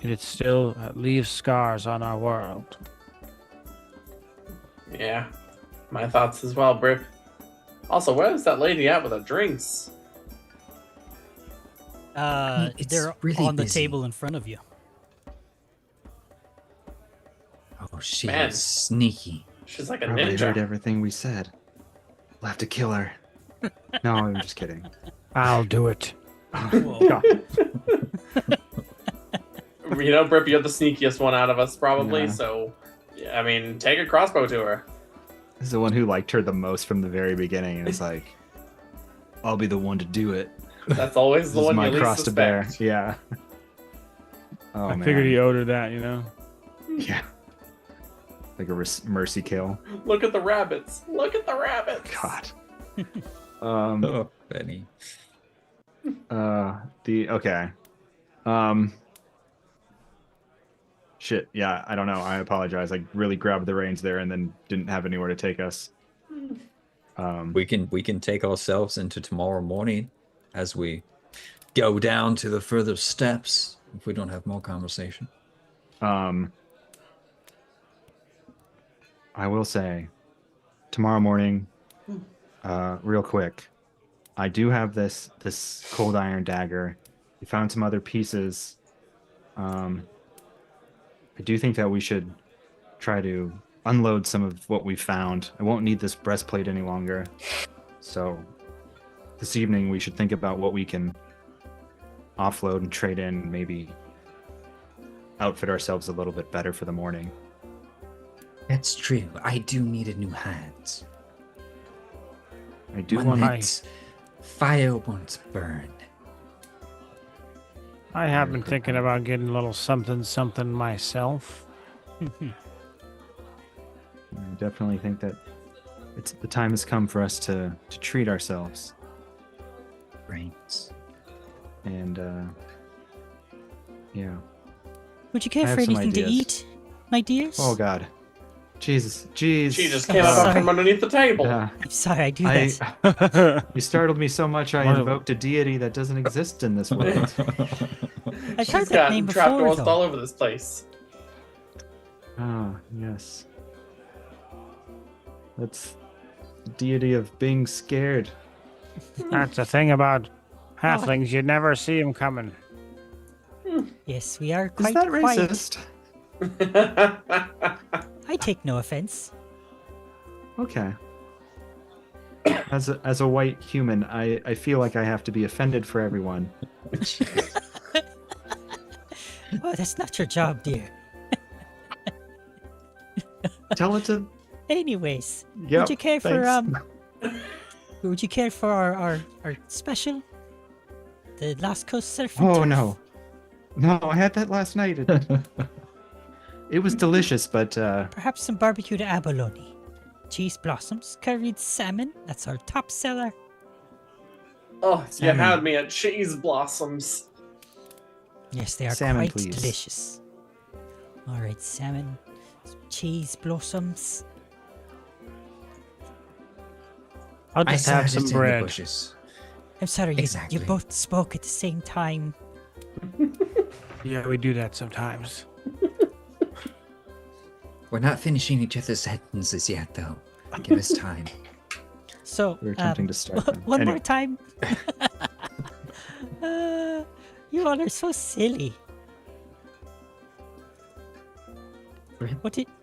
it still leaves scars on our world.
Yeah, my thoughts as well, Brip. Also, where's that lady at with her drinks?
It's
They're
really
on the
busy.
table in front of you.
Oh, she
Man.
is sneaky.
She's like a
Probably heard
ninja.
everything we said. We'll have to kill her. No, I'm just kidding.
I'll do it.
Whoa.
You know, Brip, you're the sneakiest one out of us, probably.
Yeah.
So, yeah, I mean, take a crossbow to her.
This is the one who liked her the most from the very beginning, and it's like, I'll be the one to do it.
That's always
This
the
is
one
my
you least
cross to bear.
suspect.
Yeah. Oh,
I
man.
figured he owed her that, you know?
Yeah. Like a mercy kill.
Look at the rabbits. Look at the rabbits.
God.
Oh, Benny.
Okay. Shit. Yeah, I don't know. I apologize. I really grabbed the reins there and then didn't have anywhere to take us.
We can take ourselves into tomorrow morning as we go down to the further steps if we don't have more conversation.
I will say, tomorrow morning, real quick, I do have this cold iron dagger. We found some other pieces. I do think that we should try to unload some of what we found. I won't need this breastplate any longer. So this evening we should think about what we can offload and trade in, maybe outfit ourselves a little bit better for the morning.
That's true. I do need a new hat.
I do
One
want
that fire won't burn.
I have been thinking about getting a little something myself.
I definitely think that the time has come for us to treat ourselves.
Right.
And yeah.
Would you care
I
for
have some
anything to
ideas.
eat, my dears?
Oh God. Jesus. Jeez.
She just
Oh,
came up
sorry.
from underneath the table.
Yeah.
I'm sorry, I do that.
You startled me so much I
What-
invoked a deity that doesn't exist in this world.
I've
She's
heard that
got
name
trapdoors
before,
all
though.
over this place.
Ah, yes. That's the deity of being scared.
That's the thing about halflings. You never see them coming.
Yes, we are
Is
quite
that
quiet.
racist?
I take no offense.
Okay. As a white human, I feel like I have to be offended for everyone.
Oh, that's not your job, dear.
Tell it to.
Anyways,
Yep,
would you care for
thanks.
would you care for our special? The Lost Coast Surf?
Oh no. No, I had that last night. It was delicious, but
Perhaps some barbecued abalone. Cheese blossoms, curried salmon. That's our top seller.
Oh, you
Salmon.
had me at cheese blossoms.
Yes, they are
Salmon,
quite
please.
delicious. All right, salmon, cheese blossoms.
I'll
I
just
saw
have
it
some
in the
bread.
bushes.
I'm sorry,
Exactly.
you both spoke at the same time.
Yeah, we do that sometimes.
We're not finishing each other's sentences yet, though. Give us time.
So,
we were attempting to start them.
one more
Anyway.
time. You all are so silly. What did you?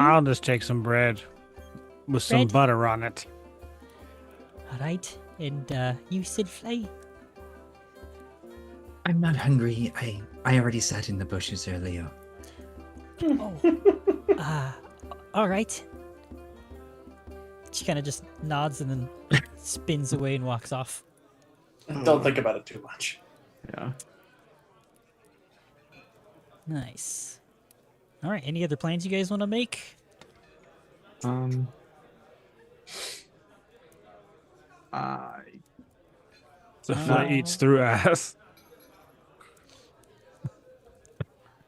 I'll just take some bread with some
Bread?
butter on it.
All right, and you, Sid Fly.
I'm not hungry. I already sat in the bushes earlier.
Oh, all right. She kind of just nods and then spins away and walks off.
Don't think about it too much.
Yeah.
Nice. All right. Any other plans you guys want to make?
I
The fly eats through ass.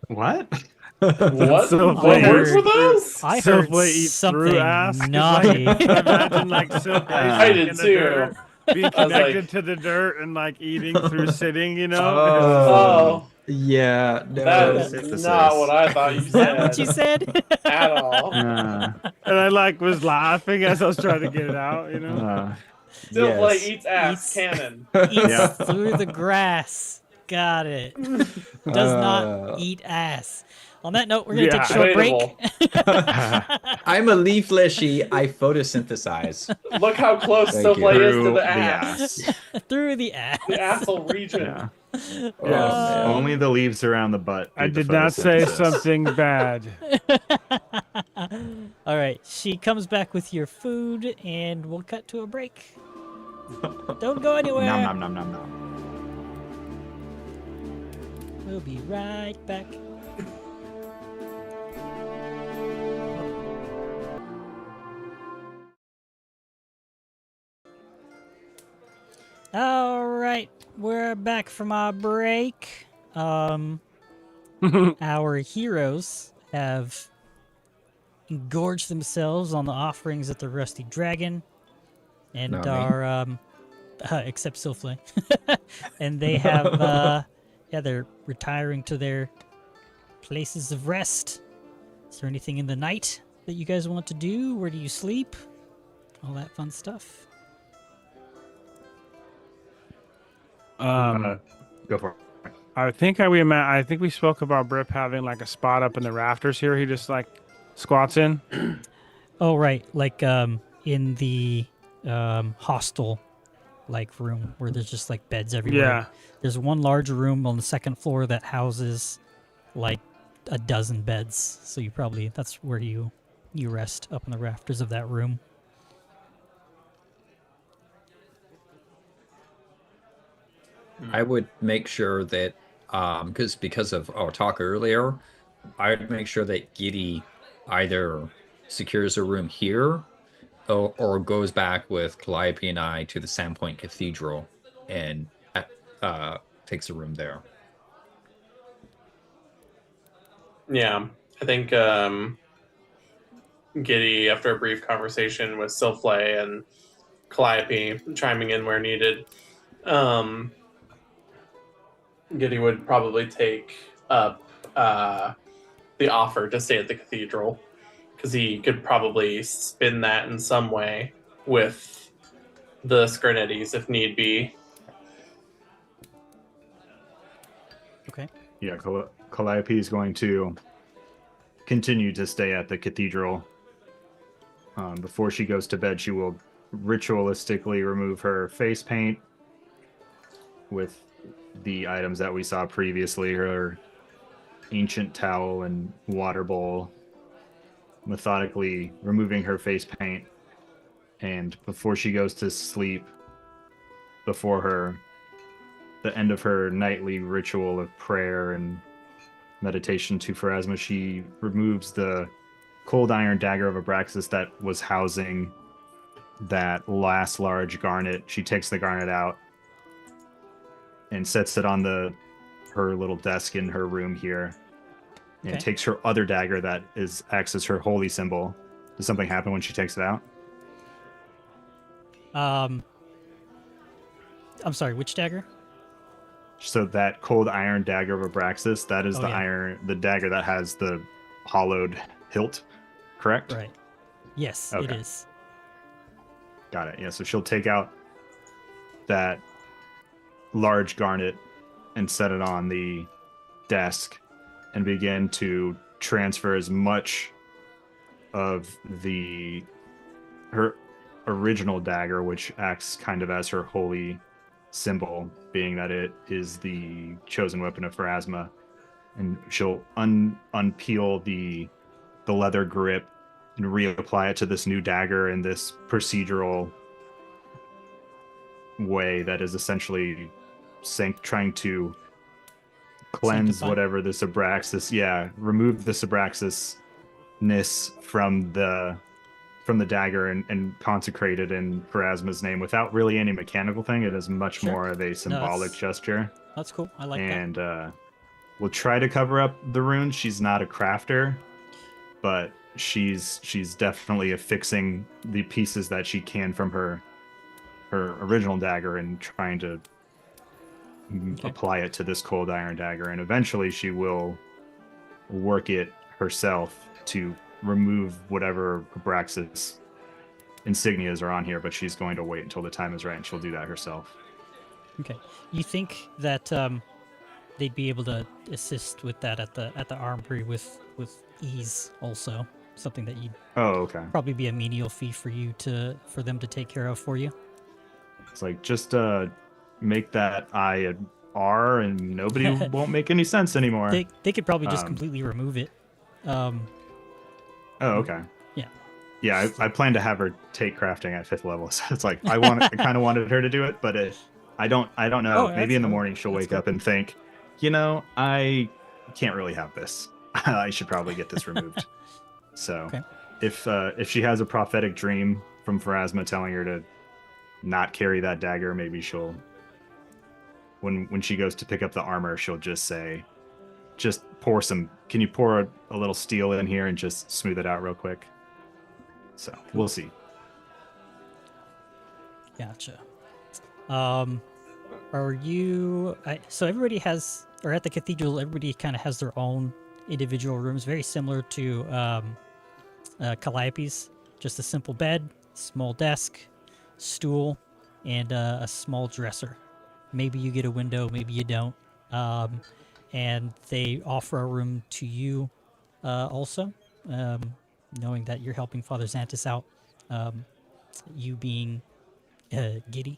what?
What?
So
What
weird.
words were those?
I heard
Silfway eats
something
through ass. 'cause,
naughty.
Like, imagine like Silfway
I did
in the
too.
dirt, being
I was
connected
like-
to the dirt and like eating through sitting. You know.
Oh,
Yeah, no.
that is
synthesis.
not what I thought you
Is that what
said
you said?
at all.
Uh,
And I like was laughing as I was trying to get it out. You know.
Silflay
Yes.
eats ass
Eats-
cannon.
Eats
Yeah.
through the grass. Got it. Does not eat ass. On that note, we're gonna take a short break.
Debatable.
I'm a leaf fleshy. I photosynthesize.
Look how close
Thank
Silflay
you.
is to
through
the ass.
Through the ass.
The asshole region.
Yeah.
Yes.
man.
Only the leaves around the butt.
I
do the
did not say
photosynthesis.
something bad.
All right. She comes back with your food, and we'll cut to a break. Don't go anywhere.
Nom nom nom nom nom.
We'll be right back. All right, we're back from our break. Our heroes have engorged themselves on the offerings at the Rusty Dragon, and
Not me.
are except Silflay, and they have yeah, they're retiring to their places of rest. Is there anything in the night that you guys want to do? Where do you sleep? All that fun stuff.
Go for it.
I think I think we spoke about Brip having like a spot up in the rafters here. He just like squats in.
Oh, right. Like in the hostel like room where there's just like beds everywhere.
Yeah.
There's one large room on the second floor that houses like a dozen beds. So you probably that's where you rest up in the rafters of that room.
I would make sure that because of our talk earlier, I would make sure that Giddy either secures a room here or goes back with Calliope and I to the Sandpoint Cathedral and takes a room there.
Yeah, I think Giddy, after a brief conversation with Silflay and Calliope chiming in where needed, Giddy would probably take up the offer to stay at the cathedral, because he could probably spin that in some way with the Skirnetties if need be.
Okay.
Yeah, Calliope is going to continue to stay at the cathedral. Before she goes to bed, she will ritualistically remove her face paint with the items that we saw previously, her ancient towel and water bowl, methodically removing her face paint. And before she goes to sleep, before the end of her nightly ritual of prayer and meditation to Pharasma, she removes the cold iron dagger of Abraxas that was housing that last large garnet. She takes the garnet out and sets it on her little desk in her room here, and
Okay.
takes her other dagger that acts as her holy symbol. Does something happen when she takes it out?
I'm sorry, which dagger?
So that cold iron dagger of Abraxas, that is
Oh,
the dagger that has the hollowed hilt, correct?
Right. Yes, it
Okay.
is.
Got it. Yeah, so she'll take out that large garnet and set it on the desk and begin to transfer as much of her original dagger, which acts kind of as her holy symbol, being that it is the chosen weapon of Pharasma, and she'll unpeel the leather grip and reapply it to this new dagger in this procedural way that is essentially trying to cleanse
Sanctify.
whatever this Abraxas, remove this Abraxas-ness from the dagger and consecrate it in Pharasma's name without really any mechanical thing. It is much
Sure.
more of a symbolic gesture.
That's cool. I like that.
And we'll try to cover up the runes. She's not a crafter, but she's definitely affixing the pieces that she can from her original dagger and trying to apply it to this cold iron dagger. And eventually she will work it herself to remove whatever Abraxas insignias are on here, but she's going to wait until the time is right, and she'll do that herself.
Okay. You think that they'd be able to assist with that at the armory with ease also? Something that you'd
Okay.
probably be a menial fee for them to take care of for you.
It's like, just make that I an R and nobody won't make any sense anymore.
They could probably just
Um,
completely remove it.
Oh, okay.
Yeah.
Yeah, I plan to have her take crafting at 5th level. So it's like I kind of wanted her to do it, but I don't know.
Oh,
Maybe in the
that's-
morning she'll
that's
wake
cool.
up and think, I can't really have this. I should probably get this removed. So
Okay.
if she has a prophetic dream from Pharasma telling her to not carry that dagger, maybe she'll, when she goes to pick up the armor, she'll just say, can you pour a little steel in here and just smooth it out real quick? So we'll see.
Gotcha. Are you? So everybody has, or at the cathedral, everybody kind of has their own individual rooms, very similar to Calliope's. Just a simple bed, small desk, stool, and a small dresser. Maybe you get a window, maybe you don't. And they offer a room to you also, knowing that you're helping Father Xantus out. You being giddy.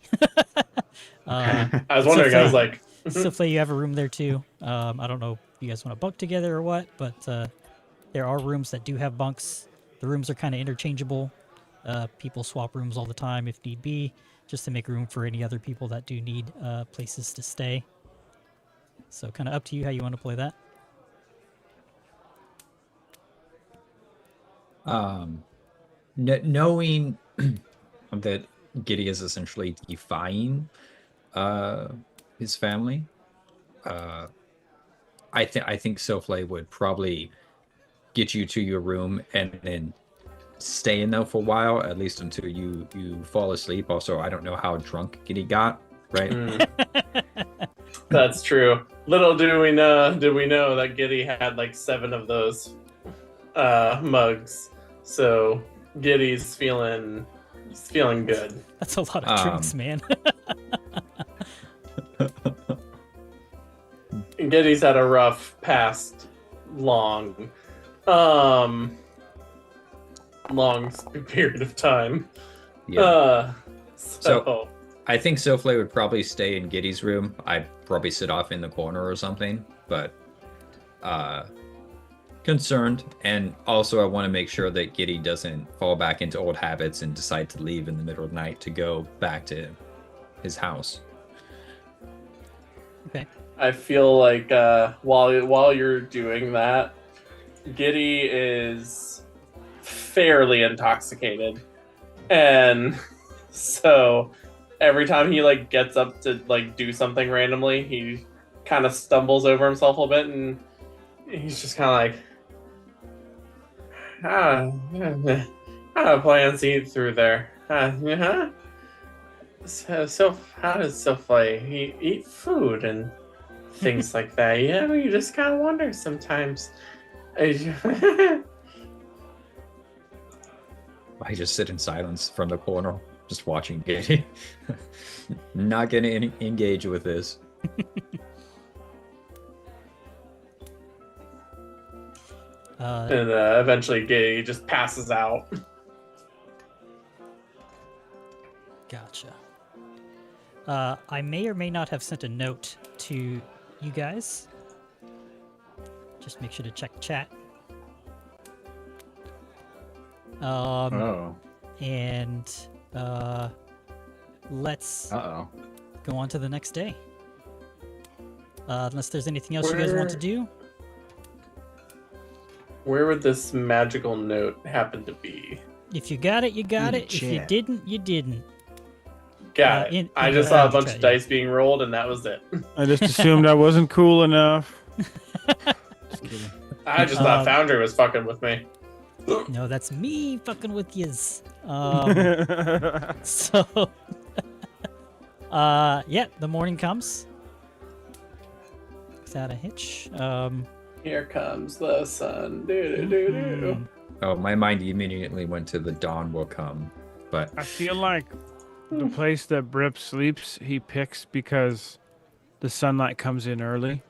I was wondering, I was like,
Sifley, you have a room there too. I don't know if you guys want to bunk together or what, but there are rooms that do have bunks. The rooms are kind of interchangeable. People swap rooms all the time if need be, just to make room for any other people that do need places to stay. So kind of up to you how you want to play that.
Knowing that Giddy is essentially defying his family. I think Sofle would probably get you to your room and then stay in there for a while, at least until you fall asleep. Also, I don't know how drunk Giddy got, right?
That's true. Little did we know that Giddy had like 7 of those mugs. So Giddy's feeling good.
That's a lot of drinks, man.
Giddy's had a rough past long period of time.
Yeah.
So
I think Sofle would probably stay in Giddy's room. I'd probably sit off in the corner or something, but concerned. And also I want to make sure that Giddy doesn't fall back into old habits and decide to leave in the middle of the night to go back to his house.
Okay.
I feel like while you're doing that, Giddy is fairly intoxicated, and so every time he like gets up to like do something randomly, he kind of stumbles over himself a little bit, and he's just kind of like, plan see through there. So how does Sophie eat food and things like that? You just kind of wonder sometimes.
I just sit in silence from the corner, just watching Giddy. Not gonna engage with this.
And eventually Giddy just passes out.
Gotcha. I may or may not have sent a note to you guys. Just make sure to check chat. And let's go on to the next day. Unless there's anything else you guys want to do.
Where would this magical note happen to be?
If you got it, you got it. If you didn't, you didn't.
Got it. I just saw a bunch of dice being rolled, and that was it.
I just assumed I wasn't cool enough. Just kidding.
I just thought Foundry was fucking with me.
No, that's me fucking with yous. So, yeah, the morning comes. Without a hitch.
Here comes the sun. Do.
Oh, my mind immediately went to the dawn will come, but
I feel like the place that Brip sleeps, he picks because the sunlight comes in early.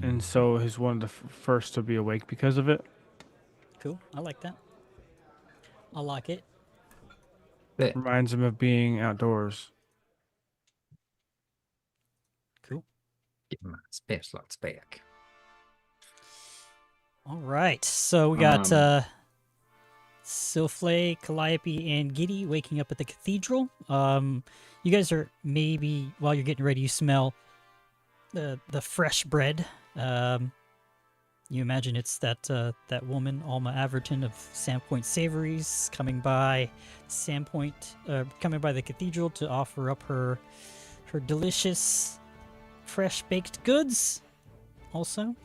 And so he's one of the first to be awake because of it.
Cool. I like that. I like it.
Reminds him of being outdoors.
Cool.
get my spare slots back.
All right. So we got Silflay, Calliope, and Giddy waking up at the cathedral. You guys are maybe, while you're getting ready, you smell the fresh bread. You imagine it's that woman, Alma Averton of Sandpoint Savories, coming by coming by the cathedral to offer up her delicious fresh baked goods. Also,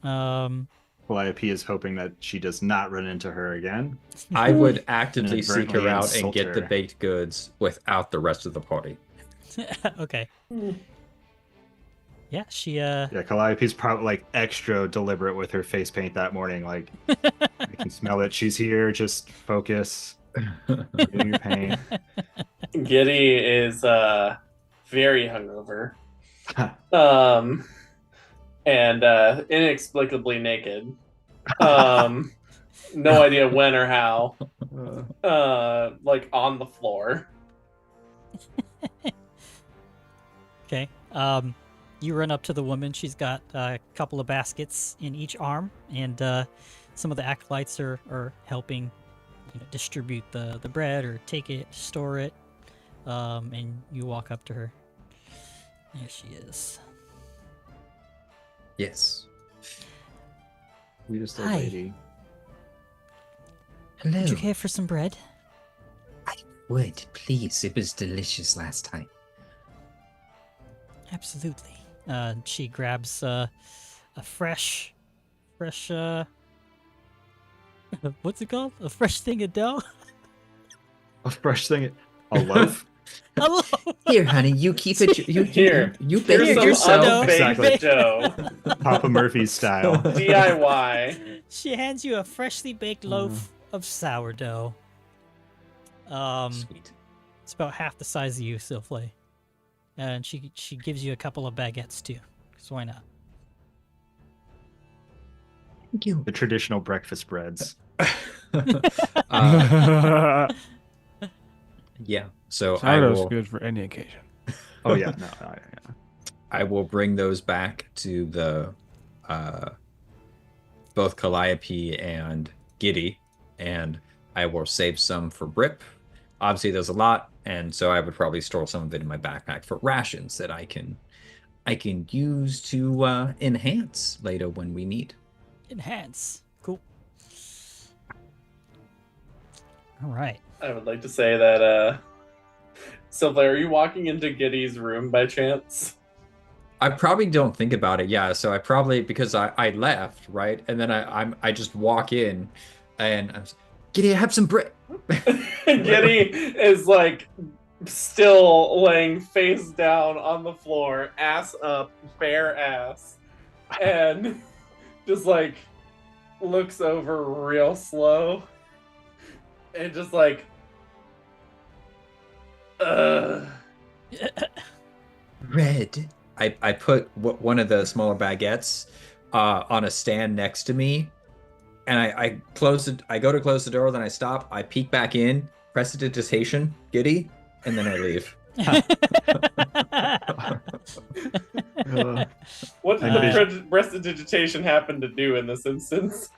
Calliope is hoping that she does not run into her again.
I would actively seek her
Inadvertently
out and
insult
get the
her.
baked goods without the rest of the party.
okay. Yeah, she
Yeah, Calliope's probably like extra deliberate with her face paint that morning. Like, I can smell it. She's here. Just focus. Doing your paint.
Giddy is very hungover. And inexplicably naked. No idea when or how. Like on the floor.
Okay. You run up to the woman. She's got a couple of baskets in each arm, and some of the acolytes are helping, distribute the bread or take it, store it. And you walk up to her. There she is.
Yes.
We just
Hi.
lady.
Hello.
Would you care for some bread?
would, please. It was delicious last time.
Absolutely. She grabs a fresh, what's it called? A fresh thing of dough?
A fresh thing. A loaf.
A loaf.
Here, honey, you keep it. You
Here.
You bake
Here's
it
some
yourself.
unbaked
Exactly.
dough.
Papa Murphy style.
DIY.
She hands you a freshly baked loaf of sourdough.
Sweet.
It's about half the size of you, Silflay. And she gives you a couple of baguettes too. Because why not?
Thank you.
The traditional breakfast breads.
Yeah. So I
Sourdough's
will.
good for any occasion.
Oh yeah, no, yeah.
I will bring those back to the both Calliope and Giddy, and I will save some for Brip. Obviously, there's a lot, and so I would probably store some of it in my backpack for rations that I can use to enhance later when we need.
Enhance. Cool. All right.
I would like to say that, Sylvia, are you walking into Giddy's room by chance?
I probably don't think about it. Yeah, so I probably because I left right, and then I just walk in, and I'm
Giddy, have some bread.
Giddy is like still laying face down on the floor, ass up, bare ass, and just like looks over real slow and just like,
Bread.
I put one of the smaller baguettes on a stand next to me, and I close it. I go to close the door, then I stop. I peek back in, prestidigitation, Giddy, and then I leave.
What did
I
the prestidigitation happen to do in this instance?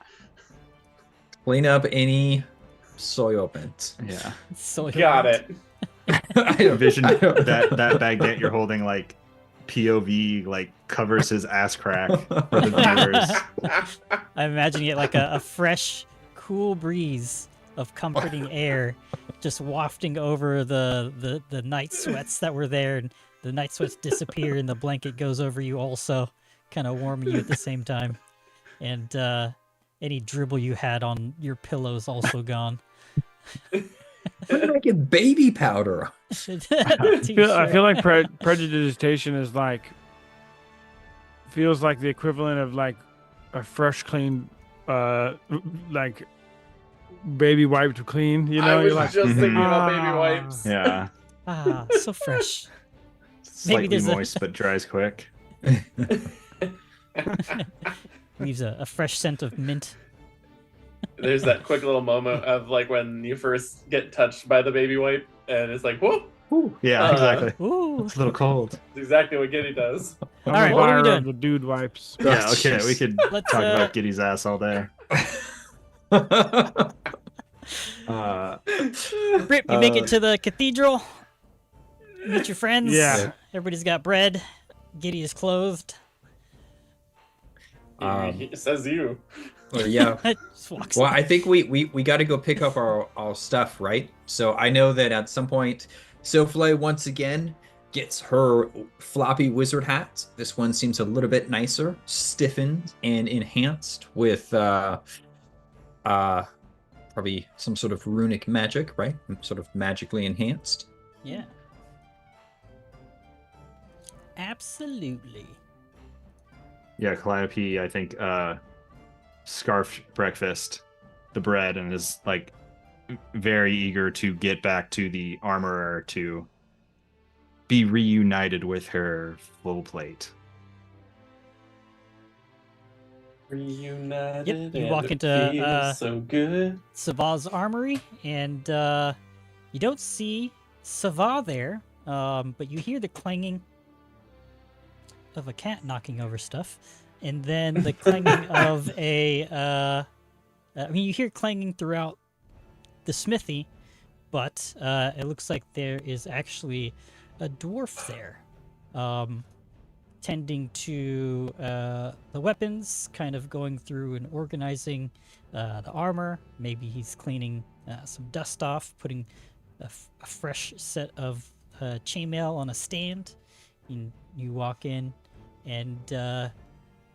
Clean up any soil bits.
Yeah.
So
Got it.
I
Envision that baguette you're holding, like POV, like covers his ass crack for the viewers.
I'm imagining it like a fresh, cool breeze of comforting air just wafting over the night sweats that were there, and the night sweats disappear and the blanket goes over you also, kind of warming you at the same time. And any dribble you had on your pillows also gone.
Where did I get baby powder?
I feel like prestidigitation is like feels like the equivalent of like a fresh, clean, like baby wipe to clean. You know,
I was
you're like,
just thinking about baby
"Ah."
wipes.
Yeah.
Ah, so fresh.
Slightly
there's a-
moist but dries quick.
Leaves a fresh scent of mint.
There's that quick little moment of like when you first get touched by the baby wipe, and it's like, whoop!
Yeah, exactly.
Ooh.
It's a little cold.
That's exactly what Giddy does.
I'm
All right,
a
what are we
buyer of
doing?
The dude wipes.
Yeah, okay, we could
Let's,
talk about Giddy's ass all day.
Rip, you make it to the cathedral. Meet your friends.
Yeah.
Everybody's got bread. Giddy is clothed.
He says you.
Well, yeah.
Just walks
Well,
in.
I think we got to go pick up our stuff, right? So I know that at some point, Silflay once again gets her floppy wizard hat. This one seems a little bit nicer, stiffened and enhanced with probably some sort of runic magic, right? Sort of magically enhanced.
Yeah. Absolutely.
Yeah, Calliope, I think, scarfed breakfast, the bread, and is like very eager to get back to the armorer to be reunited with her full plate.
Reunited.
Yep, you
and
walk
it
into,
feels so good.
Savah's armory, and you don't see Savah there, but you hear the clanging of a cat knocking over stuff, and then the clanging of I mean, you hear clanging throughout the smithy, but it looks like there is actually a dwarf there, tending to the weapons, kind of going through and organizing the armor. Maybe he's cleaning some dust off, putting a fresh set of chainmail on a stand. And you walk in, and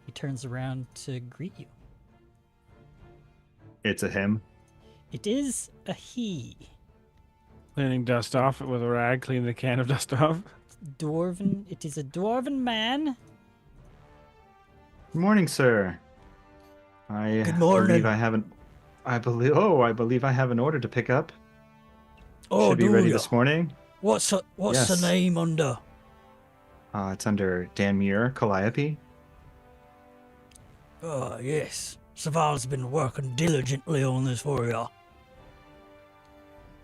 he turns around to greet you.
It's a him.
It is a he.
Cleaning dust off with a rag, cleaning the can of dust off.
Dwarven. It is a dwarven man.
Good morning, sir.
Good morning.
Believe I haven't. I believe I have an order to pick up.
Oh,
Should be
do
ready
ya?
this morning.
What's the
Yes.
name under?
It's under Dan Muir, Calliope.
Oh, yes. Saval's been working diligently on this for you.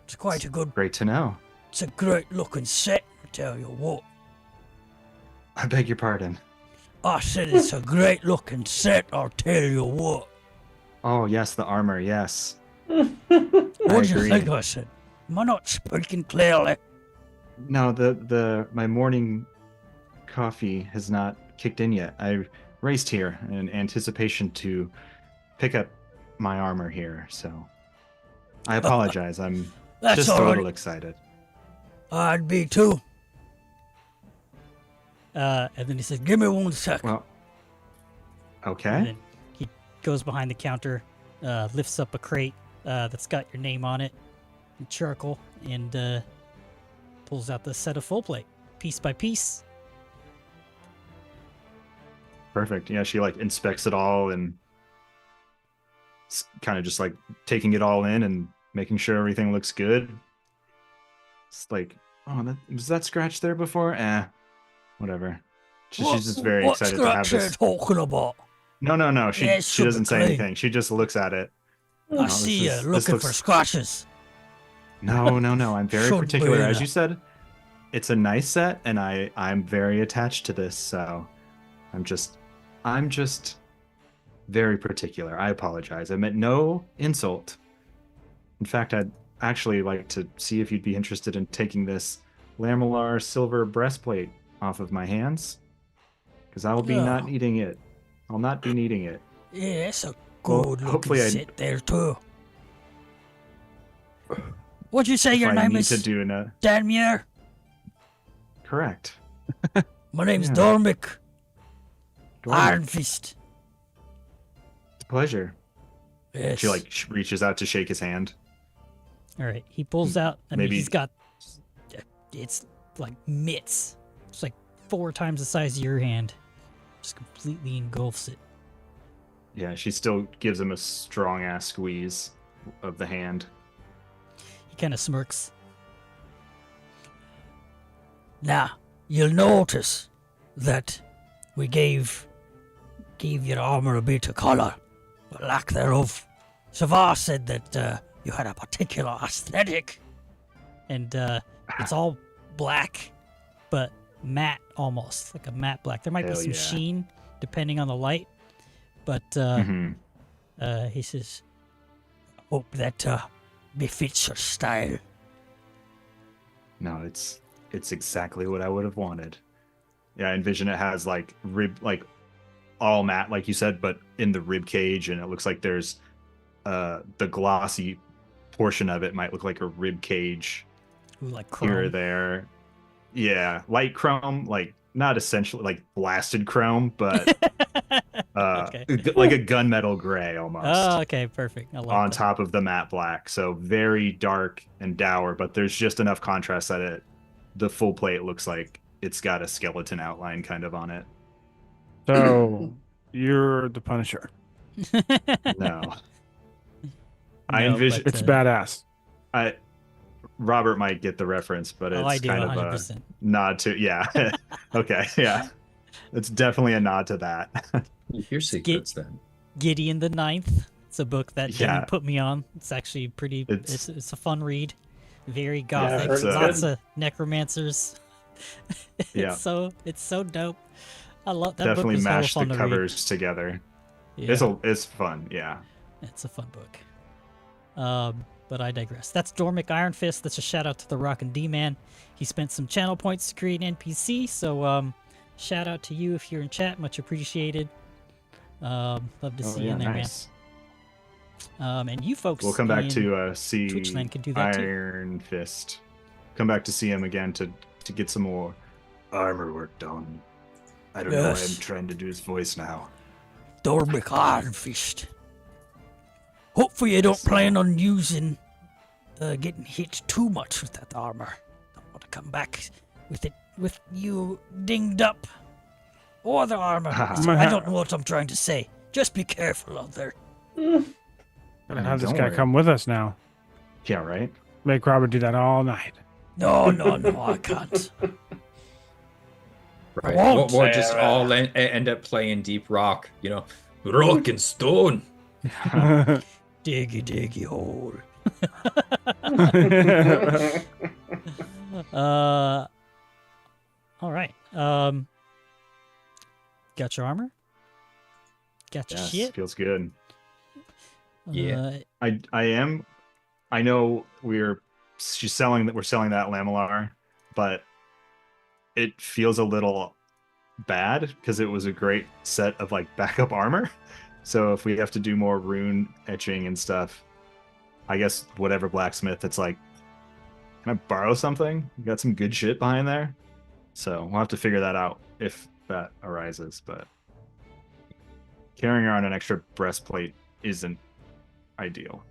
It's quite a good,
Great to know.
it's a great looking set, I tell you what.
I beg your pardon.
I said it's a great looking set, I'll tell you what.
Oh yes, the armor. Yes.
What do you
agree.
think I said? Am I not speaking clearly?
No, my morning coffee has not kicked in yet. I raced here in anticipation to pick up my armor here, so I apologize. I'm
That's
just a
all
little
right.
excited.
I'd be too.
And then he says,
Give me 1 second.
Well,
and
okay.
then he goes behind the counter, lifts up a crate that's got your name on it, in charcoal, and pulls out the set of full plate, piece by piece.
Perfect. Yeah, she like inspects it all and kind of just like taking it all in and making sure everything looks good. It's like, oh, was that scratch there before? Whatever. She's just very
what
excited to have
scratch are you
this.
talking about?
No. She
Yeah, it should be
doesn't say
clean.
anything. She just looks at it.
I
this
see you
is- this
looking for
looks-
scratches.
No. I'm very
Should
particular.
be,
As you said, it's a nice set, and I'm very attached to this. So I'm just very particular. I apologize. I meant no insult. In fact, I'd actually like to see if you'd be interested in taking this lamellar silver breastplate off of my hands, because I will be not
No.
needing it. I'll not be needing it.
Yeah, that's a
Well,
good
hopefully
looking
I-
set there too. What'd you say
If
your
I
name
need
is?
to do a
Dan Muir?
correct.
My name's
Yeah.
Dormick.
Dormant.
Iron Fist.
It's a pleasure.
Yes.
She like reaches out to shake his hand.
All right, he pulls out. I mean,
Maybe-
he's got. It's like mitts. It's like 4 times the size of your hand. Just completely engulfs it.
Yeah, she still gives him a strong ass squeeze of the hand.
He kind of smirks.
Now, you'll notice that we gave your armor a bit of colour, but lack thereof. Savar said that you had a particular aesthetic.
And it's all black, but matte almost, like a matte black. There might be
Hell
some
yeah.
sheen depending on the light, but
Mhm.
he says,
Hope that befits your style.
No, it's exactly what I would have wanted. Yeah, I envision it has like all matte, like you said, but in the rib cage, and it looks like there's the glossy portion of it might look like a rib cage
"Ooh, like
here or
chrome."
there. Yeah, light chrome, like not essentially like blasted chrome, but
Okay.
like a gunmetal gray almost.
Oh, okay, perfect. I like
On
that.
top of the matte black, so very dark and dour, but there's just enough contrast that the full plate looks like it's got a skeleton outline kind of on it.
So you're the Punisher.
No, I
No,
envision
but,
It's badass.
Robert might get the reference, but it's
Oh, I do,
kind of
100%.
a nod to okay, yeah, it's definitely a nod to that.
Your secrets then.
Gideon the Ninth. It's a book that Jimmy
Yeah.
put me on. It's actually pretty.
It's-
It's a fun read. Very
I've
gothic.
heard it's
Lots
good.
of necromancers.
Yeah.
It's so dope. I love that
Definitely
book. Was hella
mash the
fun to read.
covers together.
Yeah,
It's fun, yeah.
it's a fun book. But I digress. That's Dormick Iron Fist. That's a shout out to the Rockin' D-Man. He spent some channel points to create an NPC, so shout out to you if you're in chat. Much appreciated. Love to see you in there,
nice.
And you folks
We'll come back
in
to see
Twitchland can do that too.
Iron Fist. Come back to see him again to get some more armor work done. I don't know why I'm
Yes.
trying to do his voice now.
Dormic Iron Fist. Hopefully you don't
Yes.
plan on using, getting hit too much with that armor. Don't want to come back with it, with you dinged up. Or the armor. I don't know what I'm trying to say. Just be careful out there.
Gotta have this
Don't
guy
worry.
come with us now.
Yeah, right?
Make Robert do that all night.
No, I can't.
Right.
won't.
Or just all end up playing Deep Rock, rock and stone.
Diggy, diggy hole.
All right. Got your armor? Got your
Yes,
shit?
feels good.
Yeah.
I know we're selling that Lamellar, but it feels a little bad because it was a great set of like backup armor. So if we have to do more rune etching and stuff, I guess whatever blacksmith, it's like, can I borrow something? You got some good shit behind there. So we'll have to figure that out if that arises, but carrying around an extra breastplate isn't ideal.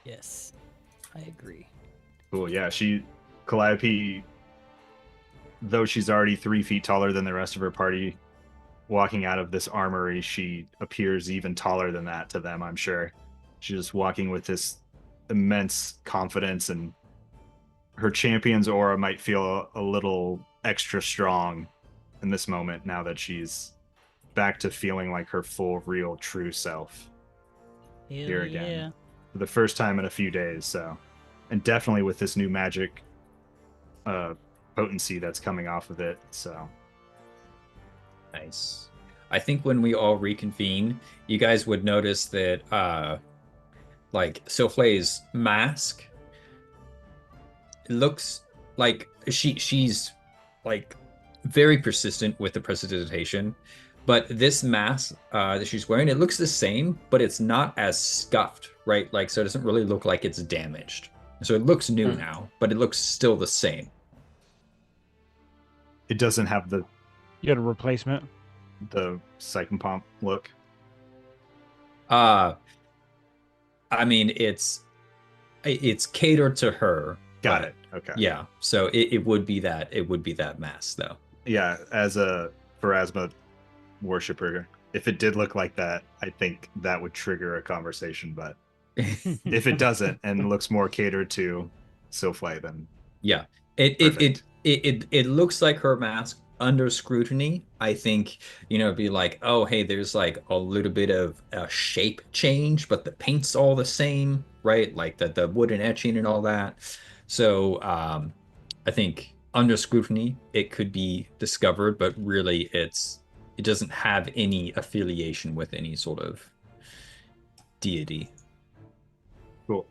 Yes, I agree.
Cool. Yeah, Calliope, though she's already 3 feet taller than the rest of her party, walking out of this armory, she appears even taller than that to them, I'm sure. She's just walking with this immense confidence, and her champion's aura might feel a little extra strong in this moment now that she's back to feeling like her full, real, true self.
Hell
Here again.
yeah.
For the first time in a few days, so. And definitely with this new magic potency that's coming off of it, so.
Nice. I think when we all reconvene, you guys would notice that like Souffle's mask, it looks like she's like very persistent with the precipitation, but this mask that she's wearing, it looks the same, but it's not as scuffed, right? Like, so it doesn't really look like it's damaged. So it looks new now, but it looks still the same.
It doesn't have the
You had a replacement?
psychopomp look.
I mean, it's catered to her.
Got
but
it. Okay.
Yeah. So it would be that. It would be that mask, though.
Yeah, as a Pharasma worshiper, if it did look like that, I think that would trigger a conversation. But if it doesn't and looks more catered to Souffle, then
Yeah. It looks like her mask under scrutiny. I think, it'd be like, oh, hey, there's like a little bit of a shape change, but the paint's all the same, right? Like the wooden etching and all that. So I think under scrutiny, it could be discovered, but really it doesn't have any affiliation with any sort of deity.
cool.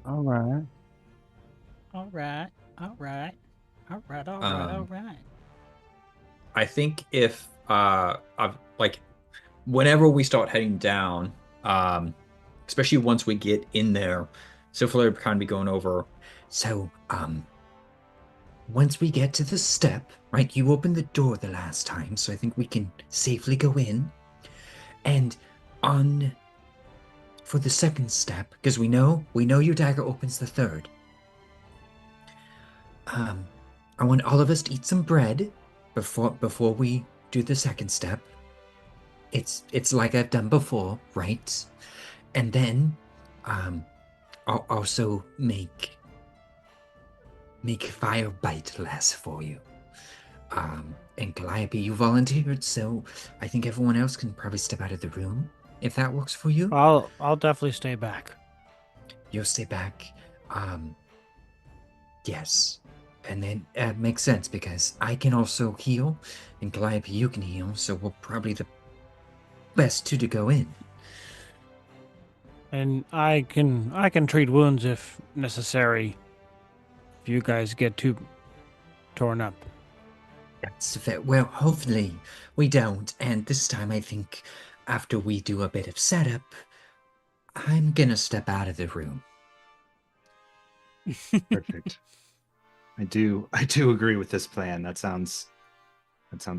All right.
All right.
I think if like whenever we start heading down, especially once we get in there, Souffle would kind of be going over.
So, once we get to the step, right, you opened the door the last time, so I think we can safely go in. And for the second step, because we know your dagger opens the third. I want all of us to eat some bread before we do the second step. It's like I've done before, right? And then, I'll also make fire bite less for you. And Calliope, you volunteered, so I think everyone else can probably step out of the room if that works for you.
I'll definitely stay back.
You'll stay back. Yes. And then it makes sense because I can also heal, and Calliope, you can heal, so we're probably the best two to go in.
And I can treat wounds if necessary. If you guys get too torn up.
That's fair. Well, hopefully we don't. And this time, I think after we do a bit of setup, I'm gonna step out of the room.
Perfect. I do agree with this plan. That sounds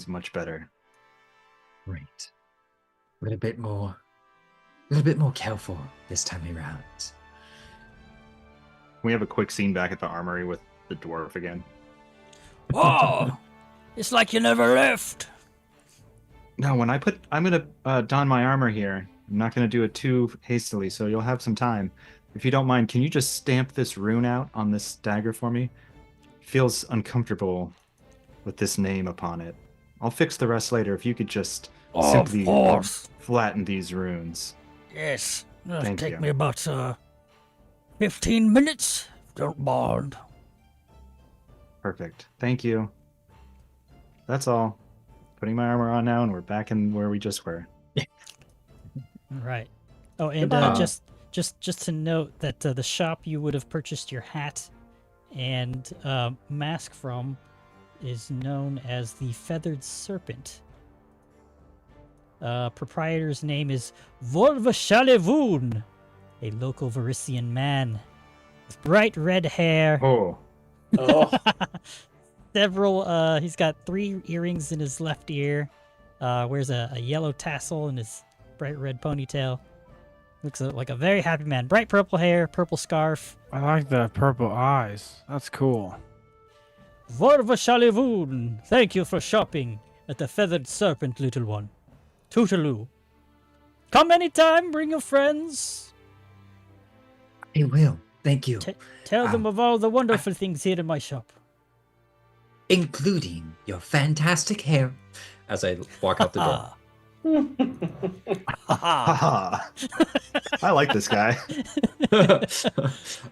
much better.
Right. A little bit more careful this time around.
We have a quick scene back at the armory with the dwarf again.
Oh, it's like you never left.
No, I'm gonna don my armor here. I'm not gonna do it too hastily, so you'll have some time. If you don't mind, can you just stamp this rune out on this dagger for me? Feels uncomfortable with this name upon it. I'll fix the rest later. If you could just simply
Of course.
flatten these runes.
Yes. It'll
Thank
take
you.
me about 15 minutes. Don't mind.
Perfect. Thank you. That's all. Putting my armor on now, and we're back in where we just were.
All right. Oh, and
Goodbye.
just to note that the shop you would have purchased your hat and mask from is known as the Feathered Serpent. Proprietor's name is Volva Chalevun, a local Varisian man with bright red hair.
Oh,
Oh,
He's got 3 earrings in his left ear, wears a yellow tassel in his bright red ponytail. Looks like a very happy man. Bright purple hair, purple scarf.
I like the purple eyes. That's cool.
Vorva Chalevun, thank you for shopping at the Feathered Serpent, little one. Tootaloo. Come anytime, bring your friends.
I will. Thank you.
Tell them of all the wonderful things here in my shop.
Including your fantastic hair.
As I walk out the door.
haha. I like this guy.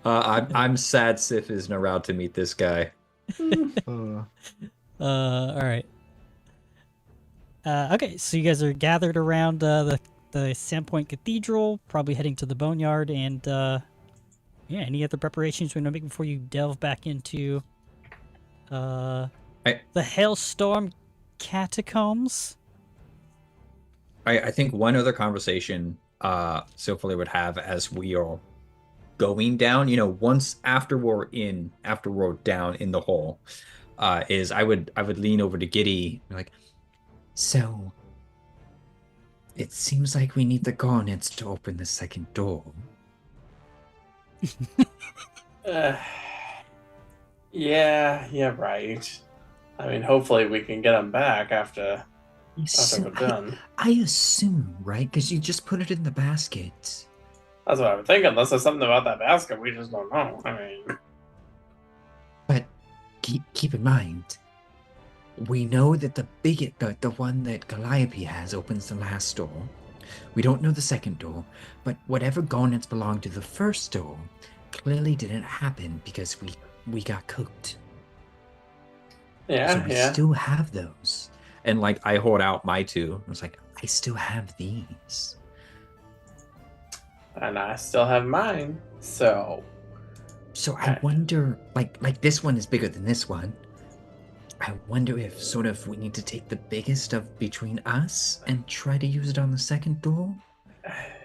I'm sad Sif isn't around to meet this guy.
Uh,
All right. Okay, so you guys are gathered around the Sandpoint Cathedral, probably heading to the Boneyard, and yeah, any other preparations you want to make before you delve back into the Hailstorm Catacombs?
I think one other conversation Silverly would have as we are going down, once after we're down in the hole, is I would lean over to Giddy like,
So, it seems like we need the garnets to open the second door.
yeah, right. I mean, hopefully we can get them back after we're done.
I assume, right? Because you just put it in the basket.
That's what I'm thinking. Unless there's something about that basket we just don't know. I mean,
But keep in mind, we know that the one that Calliope has opens the last door. We don't know the second door, but whatever garnets belong to the first door clearly didn't happen because we got cooked. So we still have those.
and like I hold out my 2.
I was like, I still have these.
And I still have mine. So
I wonder, like this one is bigger than this one. I wonder if sort of we need to take the biggest of between us and try to use it on the second door.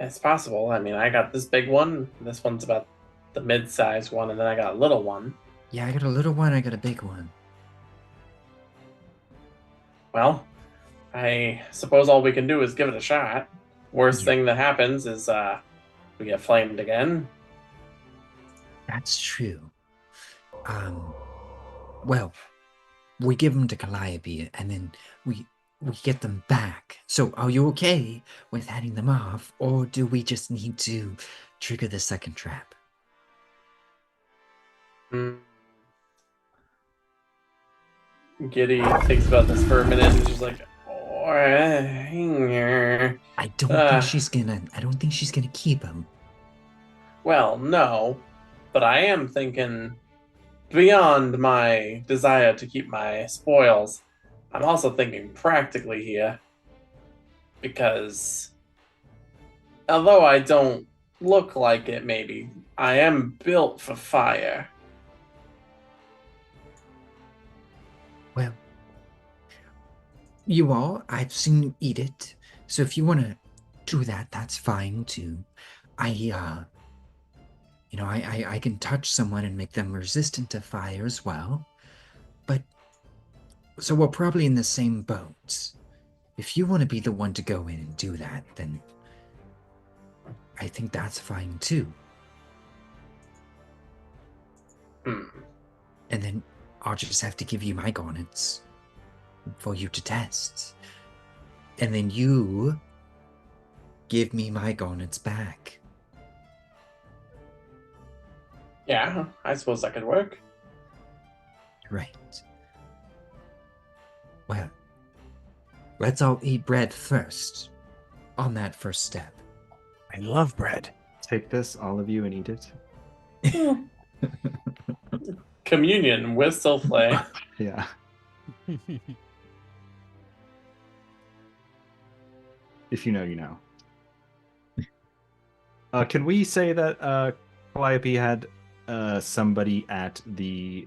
it's possible. I mean, I got this big one. This one's about the mid-sized one, and then I got a little one.
Yeah, I got a little one, I got a big one.
Well, I suppose all we can do is give it a shot. Worst thing that happens is we get flamed again.
That's true. Well, we give them to Calliope and then we get them back. So are you okay with handing them off, or do we just need to trigger the second trap?
Giddy thinks about this for a minute and she's like,
I don't think she's gonna keep them.
well, no, but I am thinking beyond my desire to keep my spoils. I'm also thinking practically here, because although I don't look like it, maybe I am built for fire.
Well, You are. I've seen you eat it. So if you want to do that, that's fine too. I can touch someone and make them resistant to fire as well. But so we're probably in the same boat. If you want to be the one to go in and do that, then I think that's fine too.
Hmm.
And then I'll just have to give you my garnets for you to test. And then you give me my garnets back.
Yeah, I suppose that could work.
Right. Well, let's all eat bread first. On that first step.
I love bread.
Take this, all of you, and eat it.
Communion with souffle.
Yeah. If you know, you know. Can we say that Calliope had somebody at the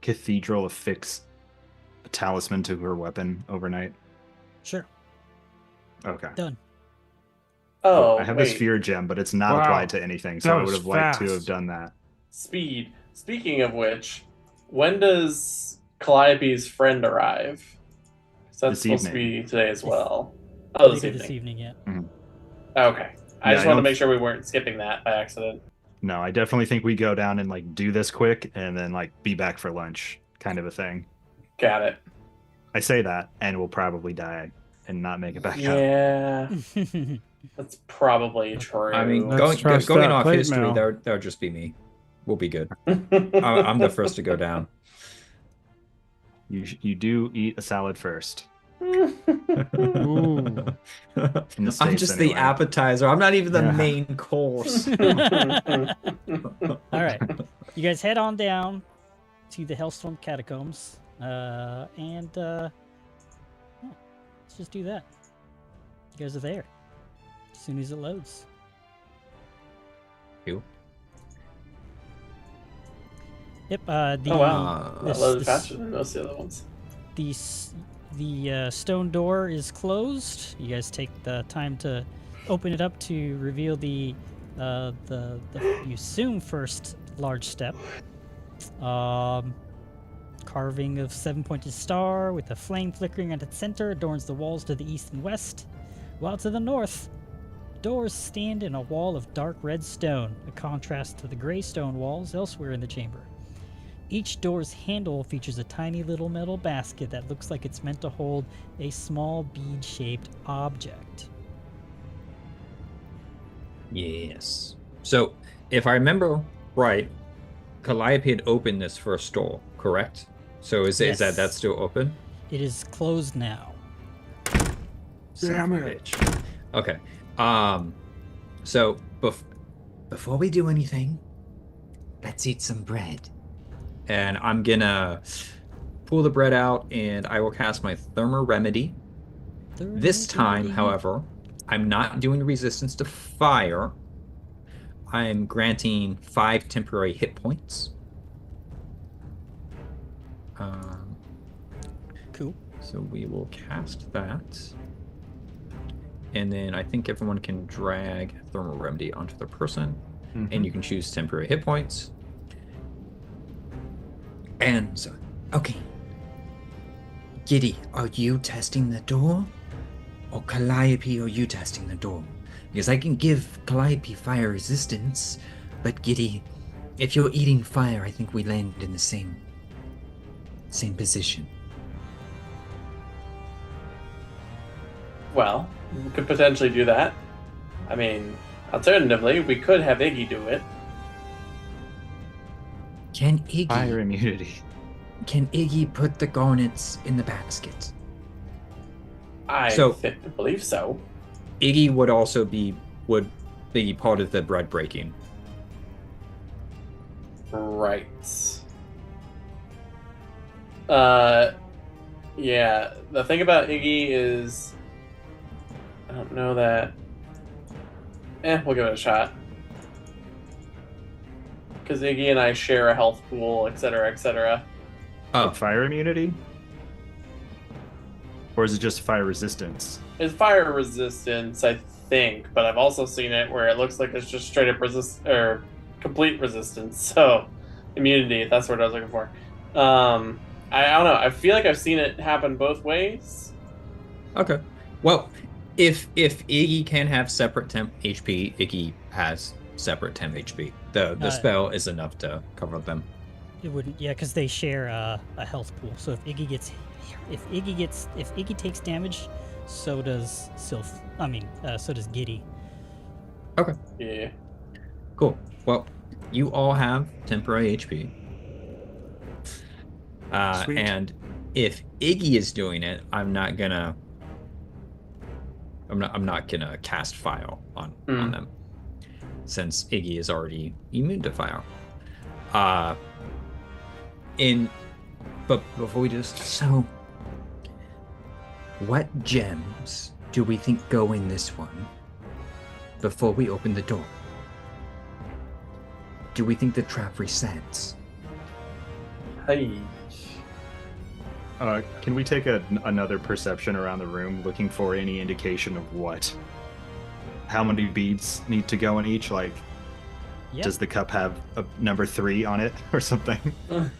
cathedral affix a talisman to her weapon overnight?
Sure.
Okay.
Done.
Oh,
I have
wait.
the sphere gem, but it's not
Wow.
applied to anything, so
That
I would
was
have liked to have
fast.
done that.
Speed. Speaking of which, when does Calliope's friend arrive? 'Cause that's
This
supposed
evening.
to be today as well. Oh, this
Later
evening.
this evening, yeah.
Okay. I
Yeah,
just
I
wanted to
don't-
make sure we weren't skipping that by accident.
No, I definitely think we go down and like do this quick and then like be back for lunch, kind of a thing.
Got it.
I say that, and we'll probably die and not make it back up.
Yeah, that's probably true.
I mean,
Let's trust
going
that
off
plate
history,
mail.
that would just be me. We'll be good. I'm the first to go down.
You do eat a salad first.
Ooh.
In the
I'm
States,
just
anyway.
the appetizer. I'm not even the
Yeah.
main course.
All right. You guys head on down to the Hellstorm Catacombs. And let's just do that. You guys are there. As soon as it loads.
You.
Yep,
Oh wow,
this-
that loaded
this-
faster than most of the other ones.
the stone door is closed. You guys take the time to open it up to reveal the you assume first large step. Carving of 7-pointed star with a flame flickering at its center adorns the walls to the east and west, while to the north, doors stand in a wall of dark red stone, a contrast to the gray stone walls elsewhere in the chamber. Each door's handle features a tiny little metal basket that looks like it's meant to hold a small bead-shaped object.
Yes. So, if I remember right, Calliope had opened this first door, correct? So is
Yes.
that's still open?
It is closed now.
Damn it.
Okay. So
Before we do anything, let's eat some bread.
and I'm gonna pull the bread out, and I will cast my Thermal Remedy. This time, however, I'm not doing resistance to fire. I'm granting 5 temporary hit points.
Cool.
So we will cast that. And then I think everyone can drag Thermal Remedy onto the person. And you can choose temporary hit points.
And so, okay. Giddy, are you testing the door? Or Calliope, are you testing the door? Because I can give Calliope fire resistance, but Giddy, if you're eating fire, I think we land in the same position.
Well, we could potentially do that. I mean, alternatively, we could have Iggy do it.
Can Iggy
Fire immunity.
put the garnets in the basket?
I
So-
believe so.
Iggy would also be part of the bread breaking.
Right. Yeah. The thing about Iggy is, I don't know that. We'll give it a shot. Because Iggy and I share a health pool, etc., etc.
Oh,
Fire immunity? Or is it just fire resistance?
It's fire resistance, I think, but I've also seen it where it looks like it's just straight up resist or complete resistance. So immunity, that's what I was looking for. I don't know. I feel like I've seen it happen both ways.
Okay. Well, if Iggy can have separate temp HP, Iggy has separate temp HP. The spell is enough to cover them.
It wouldn't, yeah, because they share a health pool. So if Iggy takes damage, so does Sylph. So does Giddy.
Okay.
Yeah.
Cool. Well, you all have temporary HP. And if Iggy is doing it, I'm not gonna cast fire on them, since Iggy is already immune to fire. But before we just
So, what gems do we think go in this one before we open the door? Do we think the trap resets?
Hey.
Can we take another perception around the room, looking for any indication of how many beads need to go in each? Like,
Yep.
does the cup have a number 3 on it or something?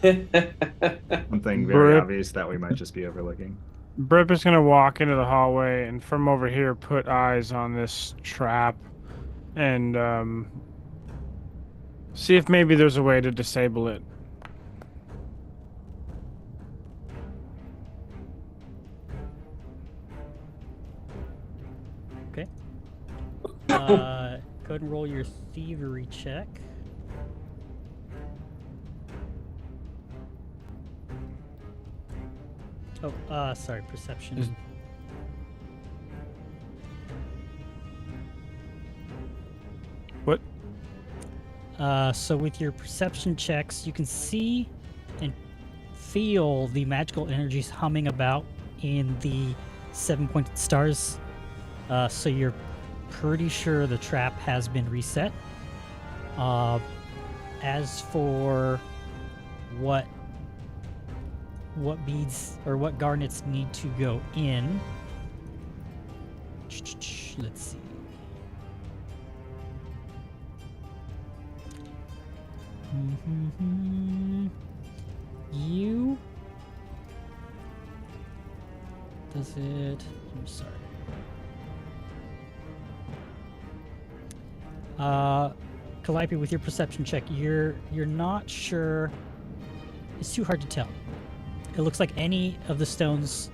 Something very
Brip.
obvious that we might just be overlooking.
Brip is gonna walk into the hallway and from over here put eyes on this trap and see if maybe there's a way to disable it.
Okay. Go ahead and roll your thievery check. Oh, sorry, perception.
What?
So with your perception checks, you can see and feel the magical energies humming about in the 7-pointed stars. So you're pretty sure the trap has been reset. As for what beads or what garnets need to go in, let's see. You does it? I'm sorry. Calliope, with your perception check, you're not sure. It's too hard to tell. It looks like any of the stones,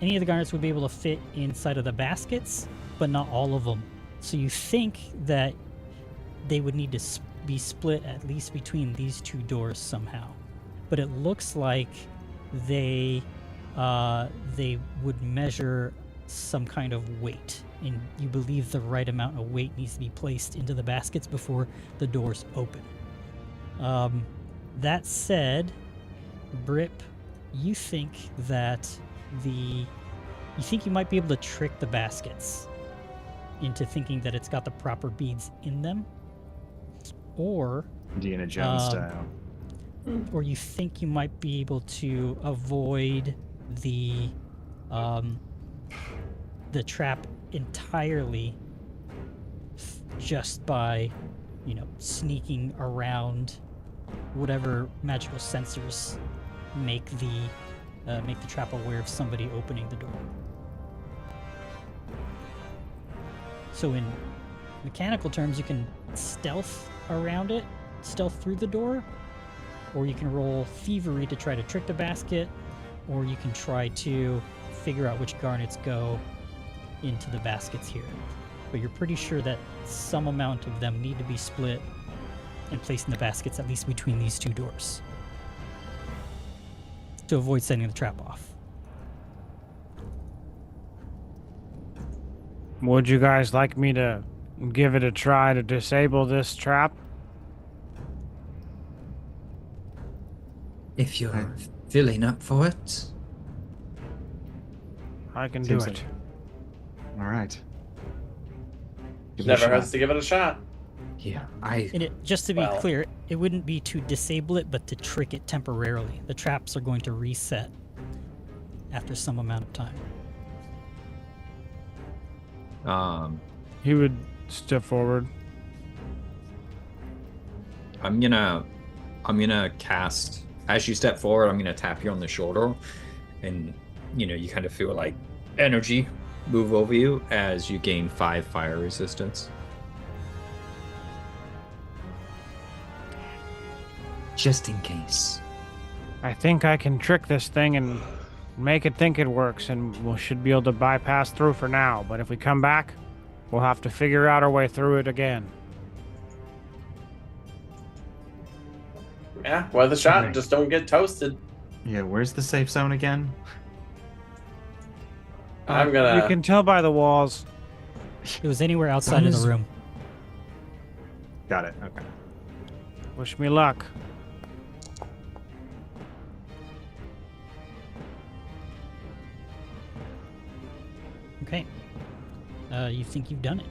any of the garnets would be able to fit inside of the baskets, but not all of them. So you think that they would need to be split at least between these two doors somehow. But it looks like they would measure some kind of weight, and you believe the right amount of weight needs to be placed into the baskets before the doors open. That said, Brip, you think that you might be able to trick the baskets into thinking that it's got the proper beads in them, or
Indiana Jones style.
Or you think you might be able to avoid the trap entirely just by, sneaking around whatever magical sensors make the trap aware of somebody opening the door. So in mechanical terms, you can stealth around it, stealth through the door, or you can roll thievery to try to trick the basket, or you can try to figure out which garnets go into the baskets here. But you're pretty sure that some amount of them need to be split and placed in the baskets, at least between these two doors, to avoid setting the trap off.
Would you guys like me to give it a try to disable this trap?
If you're filling up for it.
I can
Seems
do
like-
it.
All right. Give it a
Never
shot.
hurts to give it a shot.
Yeah,
And just to be
Well-
clear, it wouldn't be to disable it, but to trick it temporarily. The traps are going to reset after some amount of time.
He would step forward.
I'm gonna cast. As you step forward, I'm gonna tap you on the shoulder, and you kind of feel like energy move over you as you gain 5 fire resistance.
Just in case.
I think I can trick this thing and make it think it works, and we should be able to bypass through for now. But if we come back, we'll have to figure out our way through it again.
Yeah, worth a shot.
Right.
Just don't get toasted.
Yeah, where's the safe zone again?
I'm gonna.
You can tell by the walls.
It was anywhere outside of the room.
Got it. Okay.
Wish me luck.
Okay. You think you've done it?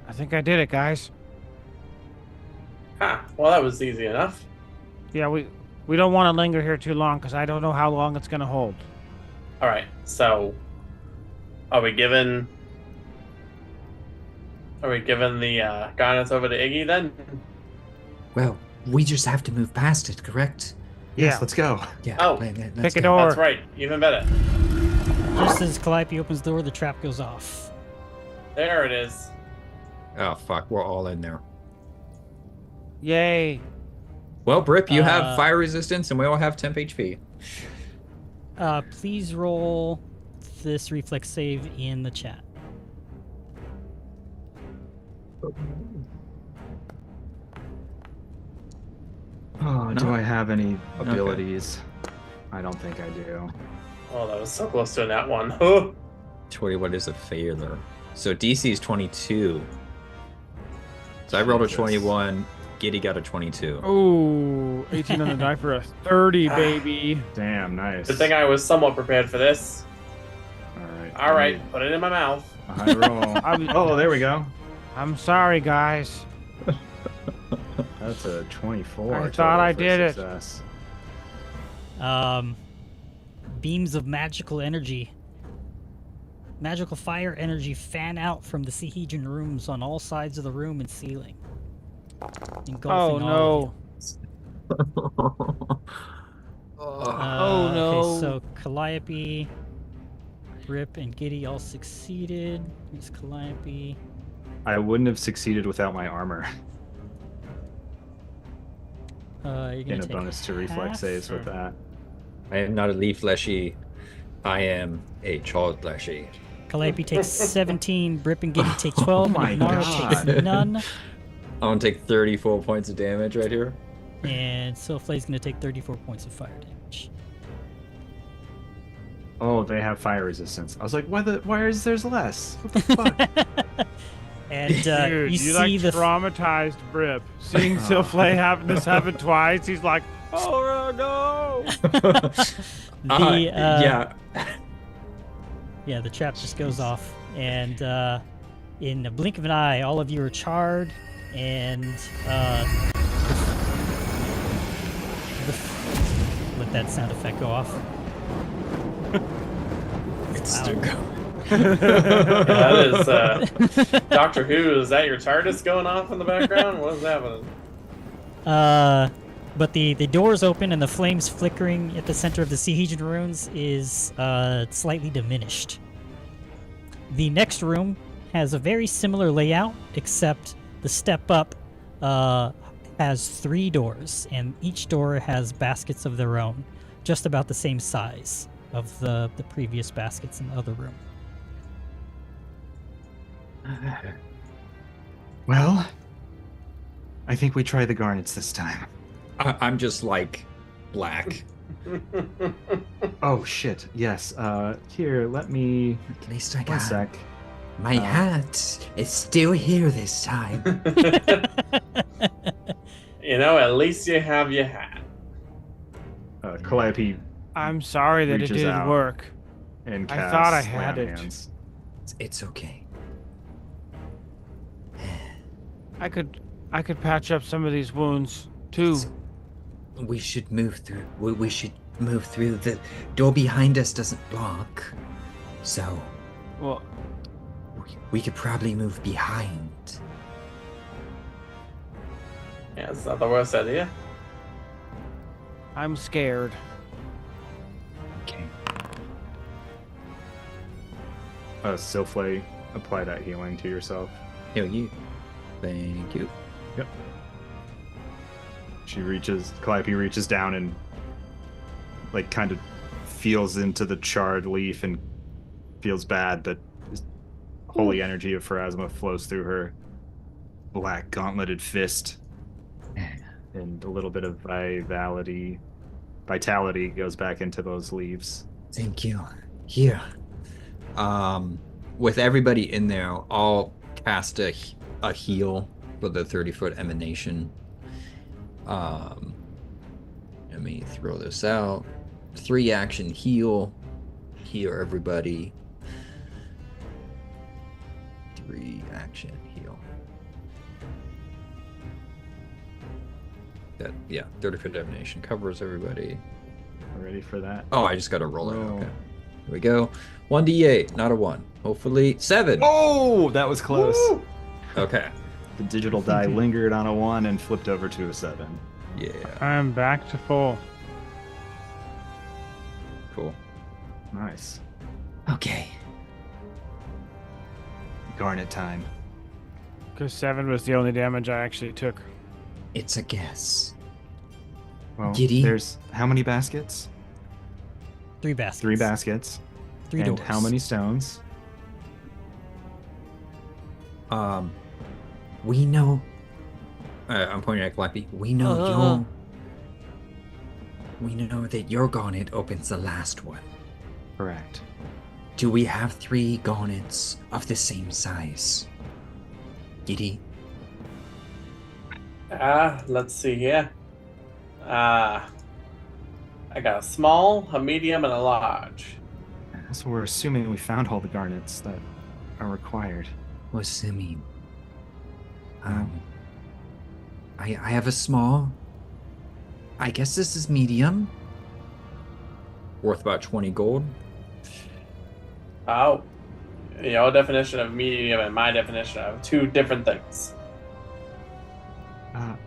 I think I did it, guys.
Well, that was easy enough.
Yeah, we don't want to linger here too long because I don't know how long it's gonna hold.
All right. So, are we giving the guidance over to Iggy then?
Well, we just have to move past it, correct?
Yes,
Yeah.
let's go.
Yeah.
Oh,
let's
pick a
go.
door.
That's right. Even better.
Just as Calliope opens the door, the trap goes off.
There it is.
Oh fuck, we're all in there.
Yay!
Well, Brip, you have
Uh,
fire resistance, and we all have temp HP.
Please roll this reflex save in the chat.
Oh, do
No.
I have any
Okay.
abilities? I don't think I do.
Oh, that was so close to a nat one.
what is a failure? So DC is 22. So I rolled a
Jesus.
21. Giddy got a 22.
Ooh, 18 on the die for a 30, baby.
Damn, nice.
Good thing I was somewhat prepared for this.
All right.
All right, put it in my mouth.
A high roll. Oh, there we go.
I'm sorry, guys.
That's a 24.
I
total
thought I
for
did it.
success.
Beams of magical energy. Magical fire energy fan out from the Sahedron rooms on all sides of the room and ceiling. Engulfing all of you.
Oh Oh, no.
Okay, so Calliope, Rip, and Giddy all succeeded. Here's Calliope.
I wouldn't have succeeded without my armor.
You're gonna
And a
take
bonus to reflex
half.
saves with that.
I am not a leaf fleshy. I am a child fleshy.
Calliope takes 17. Rip and Giddy take 12.
my
and Mara
God.
takes none.
I'm gonna take 34 points of damage right here.
And Silflay's gonna take 34 points of fire damage.
Oh, they have fire resistance. I was like, why is there's less? What the fuck?
And
Dude,
you
you
see
like
the
traumatized Brip. Seeing Silflay having this happen twice, he's like, oh no!
Yeah.
Yeah, the trap just goes off, and in a blink of an eye, all of you are charred, and let that sound effect go off.
It's still going.
Yeah, that is Doctor Who. Is that your TARDIS going off in the background? What is happening?
But the doors open and the flames flickering at the center of the Sahedron ruins is slightly diminished. The next room has a very similar layout, except the step up has 3 doors, and each door has baskets of their own, just about the same size of the previous baskets in the other room.
Well, I think we try the garnets this time.
I'm just like black.
Oh shit! Yes. Here, let me.
At least I
One
got
sec.
my hat is still here this time.
You know, at least you have your hat.
Calliope
I'm sorry that it
Reaches
didn't
out.
work.
and
I
casts
thought I had
Lamb
it.
Hands.
It's okay.
I could patch up some of these wounds too.
We should move through. We should move through. The door behind us doesn't block, so
Well,
we could probably move behind.
Yeah, it's not the worst idea.
I'm scared.
Okay.
Silflay, apply that healing to yourself.
Hell you. Thank you.
Yep. Calliope reaches down and like kind of feels into the charred leaf and feels bad, but holy energy of Pharasma flows through her black gauntleted fist. And a little bit of vitality goes back into those leaves.
Thank you. Here.
With everybody in there, I'll cast a heal for the 30-foot emanation. Let me throw this out. 3 action heal. Heal everybody. 3 action heal. That, yeah, 30-foot emanation covers everybody.
Ready for that?
Oh, I just got to roll it.
Roll.
Okay. Here we go. 1d8, not a 1. Hopefully 7.
Oh, that was close.
Woo!
Okay.
The digital die lingered on a 1 and flipped over to a 7.
Yeah.
I'm back to full.
Cool.
Nice.
Okay.
Garnet time.
Because 7 was the only damage I actually took.
It's a guess.
Well,
Giddy.
there's how many baskets?
3 baskets.
3 baskets.
3
and
doors.
how many stones?
We know.
I'm pointing at Clappy.
We know
Uh.
We know that your garnet opens the last one.
Correct.
Do we have 3 garnets of the same size? Giddy?
Let's see here. I got a small, a medium, and a large.
So we're assuming we found all the garnets that are required.
What's it mean? I have a small. I guess this is medium.
Worth about 20 gold.
Oh, your definition of medium and my definition of 2 different things.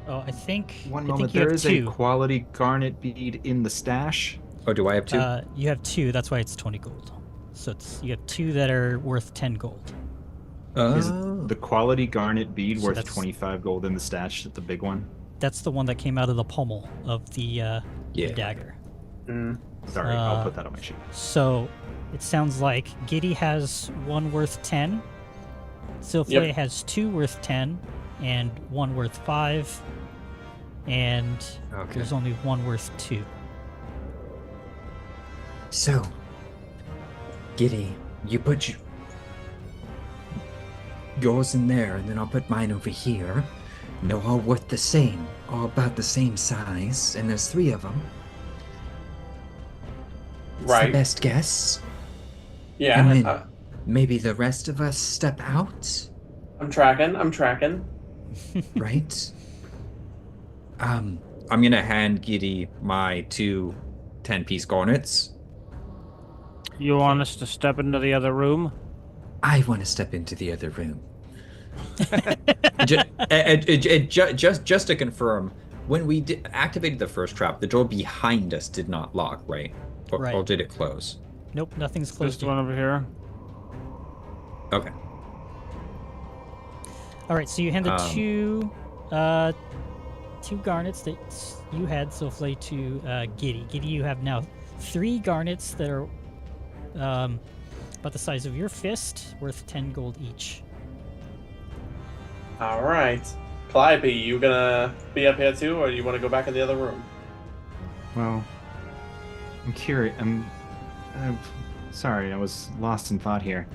Oh, I think.
One
I
moment,
think you
there
have
is
2.
a quality garnet bead in the stash.
Oh, do I have 2?
You have 2. That's why it's 20 gold. So you have 2 that are worth 10 gold.
Is the quality garnet bead
So
worth
that's-
25 gold in the stash? The big one?
That's the one that came out of the pommel of the
Yeah.
dagger.
Sorry, I'll put that on my sheet.
So it sounds like Giddy has 1 worth 10. Silflay
Yep.
has 2 worth 10 and 1 worth 5. And
Okay.
there's only 1 worth 2.
So, Giddy, you put yours in there, and then I'll put mine over here. They're all worth the same, all about the same size, and there's 3 of them. It's the
Right.
best guess.
Yeah.
And then maybe the rest of us step out,
I'm tracking.
right?
I'm going to hand Giddy my 2 10-piece garnets.
You want us to step into the other room?
I want to step into the other room.
Just to confirm, when we activated the first trap, the door behind us did not lock, right? Or
Right.
did it close?
Nope, nothing's close
This
to
one over here.
Okay.
All right, so you handed
Um,
2 garnets that you had, Silflay, to Giddy. Giddy, you have now 3 garnets that are about the size of your fist, worth 10 gold each.
All right. Calliope, you gonna be up here too, or do you want to go back in the other room?
Well, I'm curious. I'm sorry, I was lost in thought here.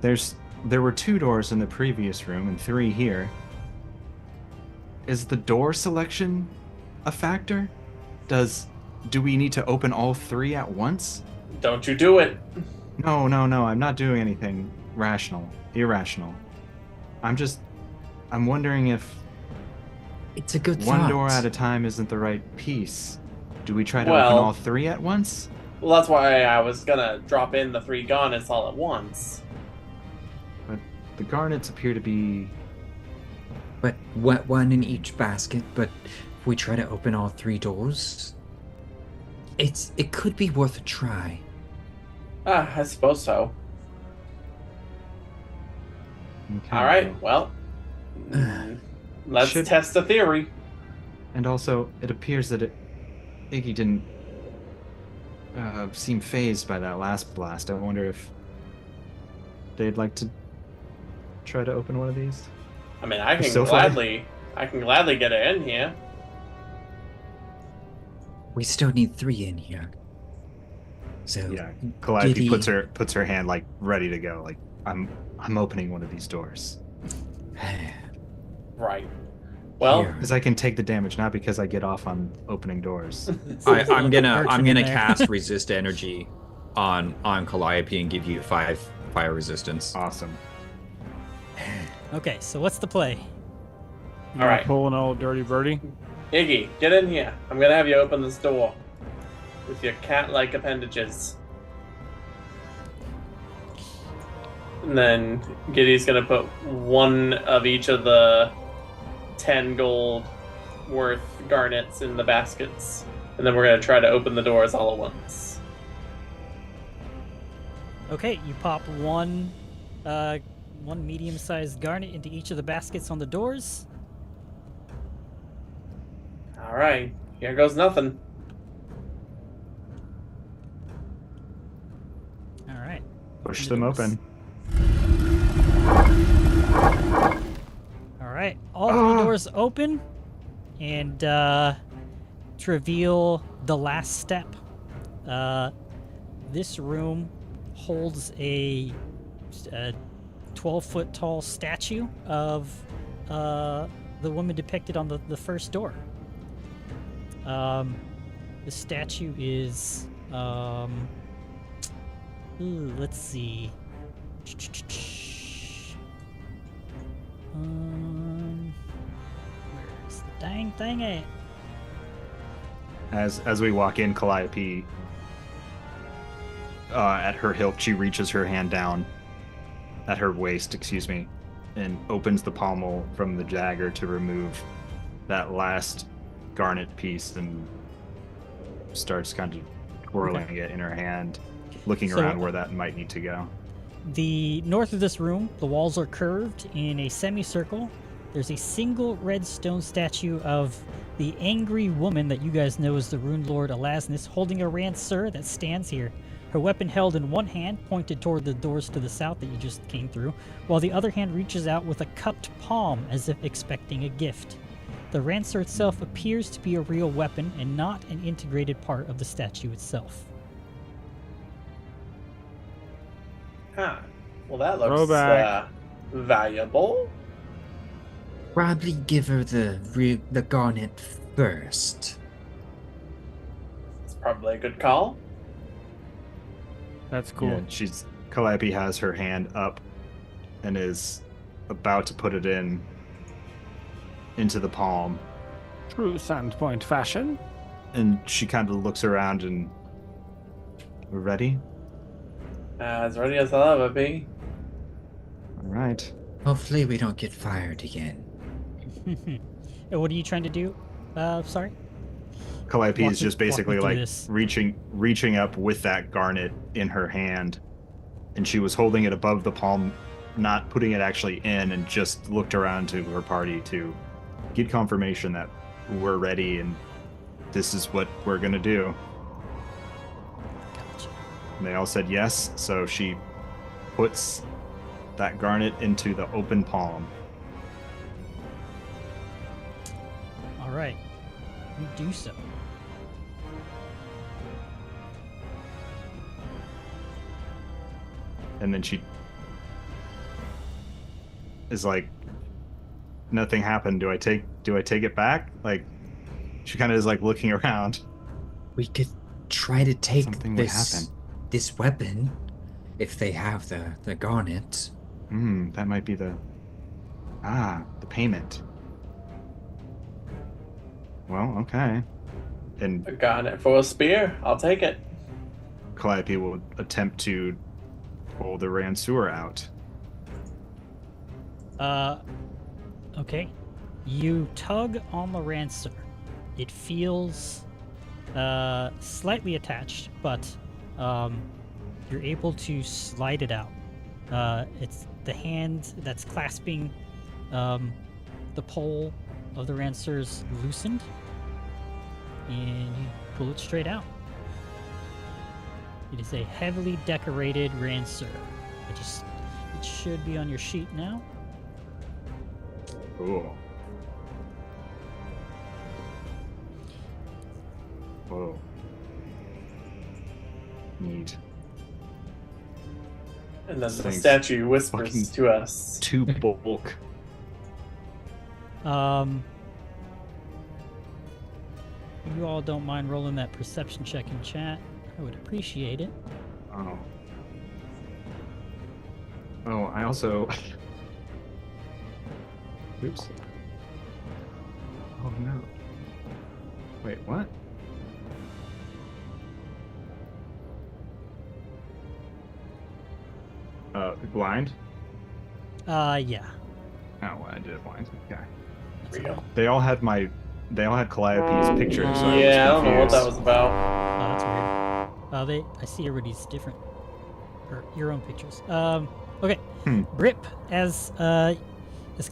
There were 2 doors in the previous room and 3 here. Is the door selection a factor? Do we need to open all 3 at once?
Don't you do it.
No, I'm not doing anything irrational. I'm wondering if
It's a good
one
thought.
door at a time isn't the right piece. Do we try to
Well-
open all 3 at once?
Well, that's why I was gonna drop in the 3 garnets all at once.
But the garnets appear to be...
But one in each basket, but if we try to open all 3 doors, it could be worth a try.
I suppose so.
Okay,
All right, well, let's
Should-
test the theory.
And also, it appears that Iggy didn't seem phased by that last blast. I wonder if they'd like to try to open one of these.
I mean, I can
So far-
gladly get it in here.
We still need 3 in here. So
Yeah, Calliope
Giddy-
puts her hand like ready to go. Like I'm opening one of these doors
Right. Well,
Here.
because I can take the damage, not because I get off on opening doors.
I'm gonna
Urchin in there.
cast resist energy on Calliope and give you 5 fire resistance.
Awesome.
Okay, so what's the play?
You
All right.
Pull an old dirty birdie.
Iggy, get in here. I'm gonna have you open this door with your cat-like appendages. And then Giddy's gonna put 1 of each of the 10 gold worth garnets in the baskets. And then we're gonna try to open the doors all at once.
Okay, you pop one medium-sized garnet into each of the baskets on the doors.
Alright, here goes nothing.
All right.
Push them open.
All right, all 3 doors open, and to reveal the last step, this room holds a 12-foot tall statue of the woman depicted on the first door. The statue is let's see. Where's the dang thing at?
As we walk in, Calliope, at her hilt, she reaches her hand down at her waist, and opens the pommel from the dagger to remove that last garnet piece and starts kind of twirling it in her hand, looking
So-
around where that might need to go.
The north of this room, the walls are curved in a semicircle. There's a single red stone statue of the angry woman that you guys know as the Rune Lord Alasnus, holding a rancer that stands here. Her weapon held in one hand, pointed toward the doors to the south that you just came through, while the other hand reaches out with a cupped palm as if expecting a gift. The rancer itself appears to be a real weapon and not an integrated part of the statue itself.
Huh. Well, that looks
Throwback.
valuable.
Probably give her the garnet first.
It's probably a good call.
That's cool.
Yeah, Calliope has her hand up and is about to put it into the palm,
True Sandpoint fashion.
and she kind of looks around and we're ready.
As ready as I'll ever be.
All right.
Hopefully we don't get fired again.
And what are you trying to do? Sorry?
Calliope
Walk
is
me-
just
walk me
basically
through
like
this.
reaching up with that garnet in her hand, and she was holding it above the palm, not putting it actually in, and just looked around to her party to get confirmation that we're ready and this is what we're gonna do.
Gotcha.
And they all said yes, so she puts that garnet into the open palm.
All right. You do so.
And then she is like, nothing happened. Do I take it back? Like, she kind of is like looking around.
We could try to take
Something would happen.
this weapon if they have the garnet.
That might be the payment. Well, okay. And
Got it for a spear. I'll take it.
Calliope will attempt to pull the Ransour out.
Okay. You tug on the Ransour. It feels slightly attached, but you're able to slide it out. It's the hand that's clasping the pole of the Ransour's loosened, and you pull it straight out. It is a heavily decorated Ransour. It should be on your sheet now.
Cool. Whoa. Neat.
And then the
Thanks.
statue whispers
Fucking
to us.
2 bulk.
If you all don't mind rolling that perception check in chat, I would appreciate it.
Oh. Oh, I also. Oops. Oh no. Wait, what? Blind?
Yeah.
Oh, well, I did it blind. Okay.
That's
There we
okay.
go.
They all had Calliope's picture, so I was
Yeah, I don't know what that
confused.
was about.
Oh, that's weird. I see everybody's different, or your own pictures. Okay. Brip, as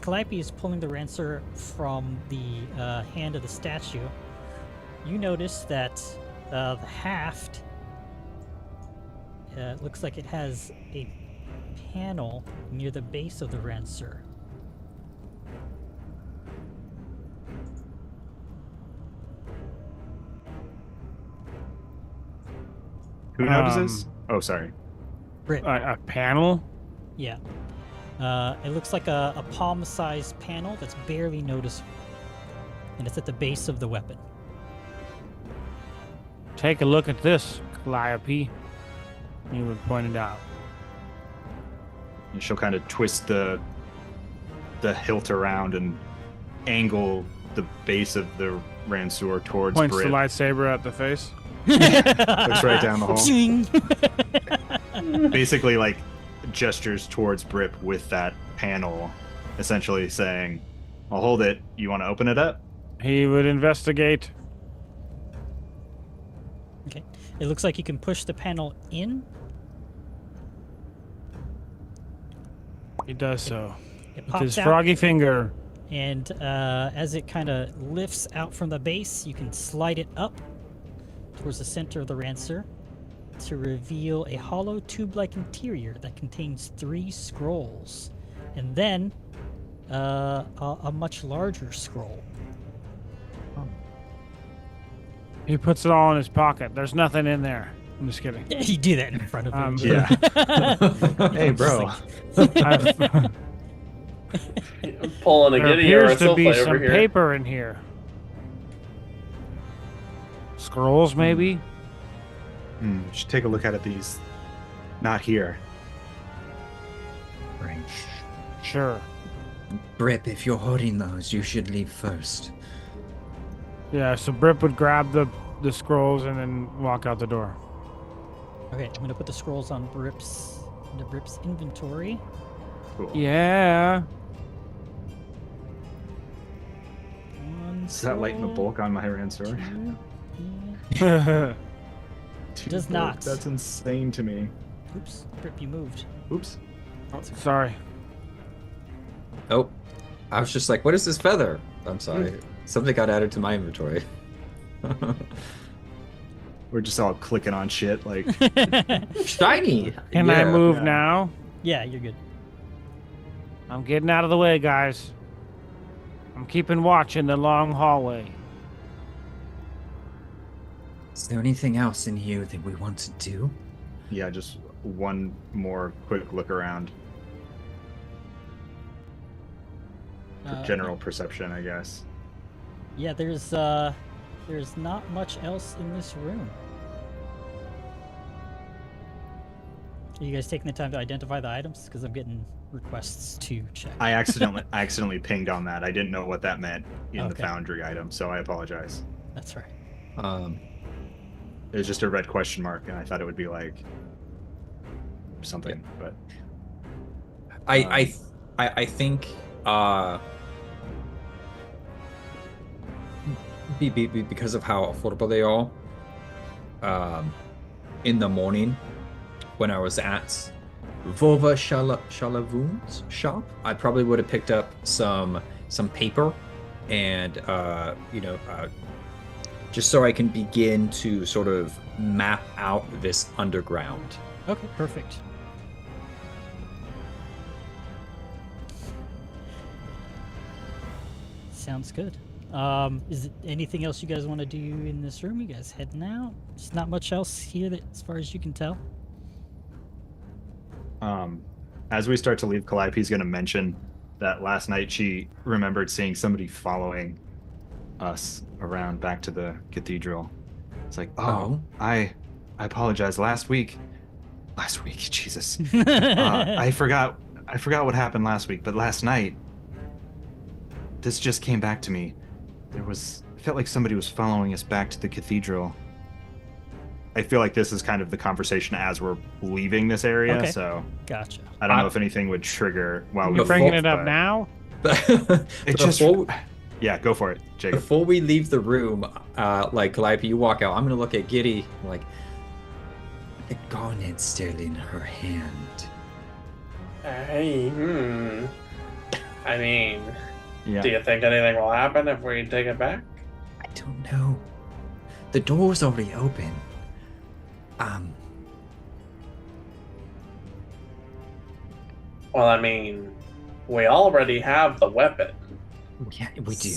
Calliope is pulling the Ransour from the hand of the statue, you notice that the haft looks like it has a panel near the base of the Ransour.
Who notices? Oh, sorry.
Brip.
A panel?
Yeah. It looks like a palm-sized panel that's barely noticeable, and it's at the base of the weapon.
Take a look at this, Calliope. You would point it out.
And she'll kind of twist the hilt around and angle the base of the Ransour towards
Points
Brit.
the lightsaber at the face.
Looks right down the hole.
Zing.
Basically, like, gestures towards Brip with that panel, essentially saying, I'll hold it. You want to open it up?
He would investigate.
Okay. It looks like you can push the panel in.
He does so.
It
With
pops
his
out,
froggy finger.
and as it kind of lifts out from the base, you can slide it up towards the center of the Ransour to reveal a hollow tube-like interior that contains 3 scrolls, and then a much larger scroll.
He puts it all in his pocket. There's nothing in there. I'm just kidding.
You do that in front of him.
Yeah. Hey, bro.
I've-
Pulling a
there
giddy or a
appears to be
silphide
some
over here.
paper in here. Scrolls, maybe?
Should take a look at these. Not here.
Right.
Sure.
Brip, if you're holding those, you should leave first.
Yeah, so Brip would grab the scrolls and then walk out the door.
Okay, I'm gonna put the scrolls on Brip's inventory.
Cool.
Yeah.
One
Does that lighten the
scroll,
bulk on my Ransour?
2,
Does
2
Does
bulk?
not.
That's insane to me.
Oops, Brip, you moved.
Oops.
Sorry.
Oh, I was just like, what is this feather? I'm sorry. Something got added to my inventory.
We're just all clicking on shit like
Shiny!
Can I
Yeah.
move
yeah.
now?
Yeah, you're good.
I'm getting out of the way, guys. I'm keeping watch in the long hallway.
Is there anything else in here that we want to do?
yeah, just one more quick look around. For general perception, I guess.
Yeah, there's not much else in this room. Are you guys taking the time to identify the items? Because I'm getting requests to check.
I accidentally pinged on that. I didn't know what that meant in the
Okay.
foundry item, so I apologize.
That's right.
It was just a red question mark, and I thought it would be like something, but
I think because of how affordable they are, in the morning when I was at Vova Shalavun's shop, I probably would have picked up some paper and just so I can begin to sort of map out this underground.
Okay, perfect. Sounds good. Is it anything else you guys want to do in this room? You guys heading out? There's not much else here that, as far as you can tell.
as we start to leave, Calliope's going to mention that last night she remembered seeing somebody following us around back to the cathedral. It's like, I apologize. Last week, Jesus, I forgot what happened last week, but last night, this just came back to me. It felt like somebody was following us back to the cathedral. I feel like this is kind of the conversation as we're leaving this area,
Okay.
So
Gotcha.
I don't know if anything would trigger while
You're
we
bringing
leave,
it up
but
now?
It just, yeah, go for it, Jacob.
Before we leave the room, like Calliope, you walk out. I'm gonna look at Giddy, like,
The garnet still in her hand.
I mean,
Yeah.
do you think anything will happen if we take it back?
I don't know. The door's already open.
Well, I mean, we already have the weapon.
Yeah, we do.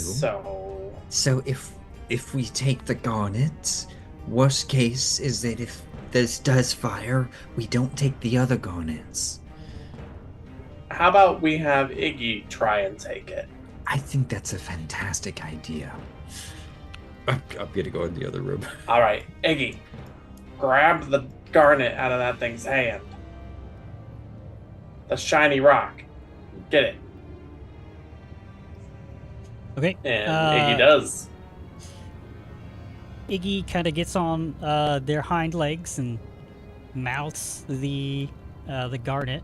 So,
if we take the garnet, worst case is that if this does fire, we don't take the other garnets.
how about we have Iggy try and take it?
I think that's a fantastic idea.
I'm gonna go in the other room.
All right, Iggy, grab the garnet out of that thing's hand. The shiny rock. Get it.
Okay.
And Iggy does.
Iggy kind of gets on their hind legs and mouths the garnet,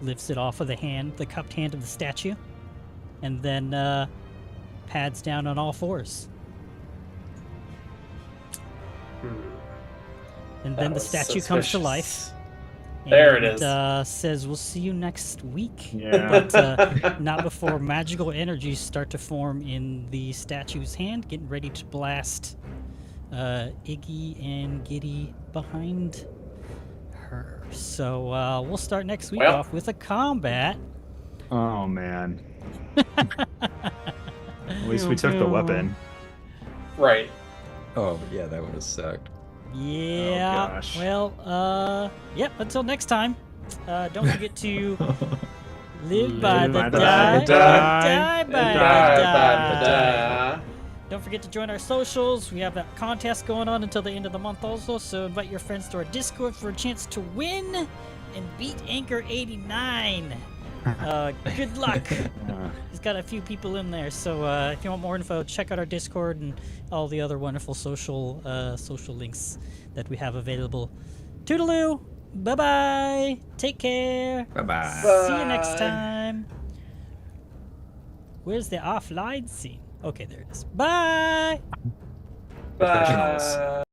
lifts it off of the cupped hand of the statue, and then pads down on all fours. And then
That
the
was
statue comes to
suspicious.
life.
There it
and,
is.
Says, "We'll see you next week."
Yeah.
But not before magical energies start to form in the statue's hand, getting ready to blast Iggy and Giddy behind her. So we'll start next week
Well.
off with a combat.
Oh man. At least we took the weapon.
Right.
Oh yeah, that would have sucked.
Yeah.
gosh.
Well, yep. Until next time, don't forget to live
by
by
the
the die,
die,
die by the
Da-da-da-da.
die. Don't forget to join our socials. We have a contest going on until the end of the month also, so invite your friends to our Discord for a chance to win and beat Anchor 89. Good luck. He's got a few people in there, so if you want more info, check out our Discord and all the other wonderful social links that we have available. Toodaloo! Bye-bye! Take care!
Bye-bye.
See you next time! Where's the offline scene? Okay, there it is. Bye!
Bye.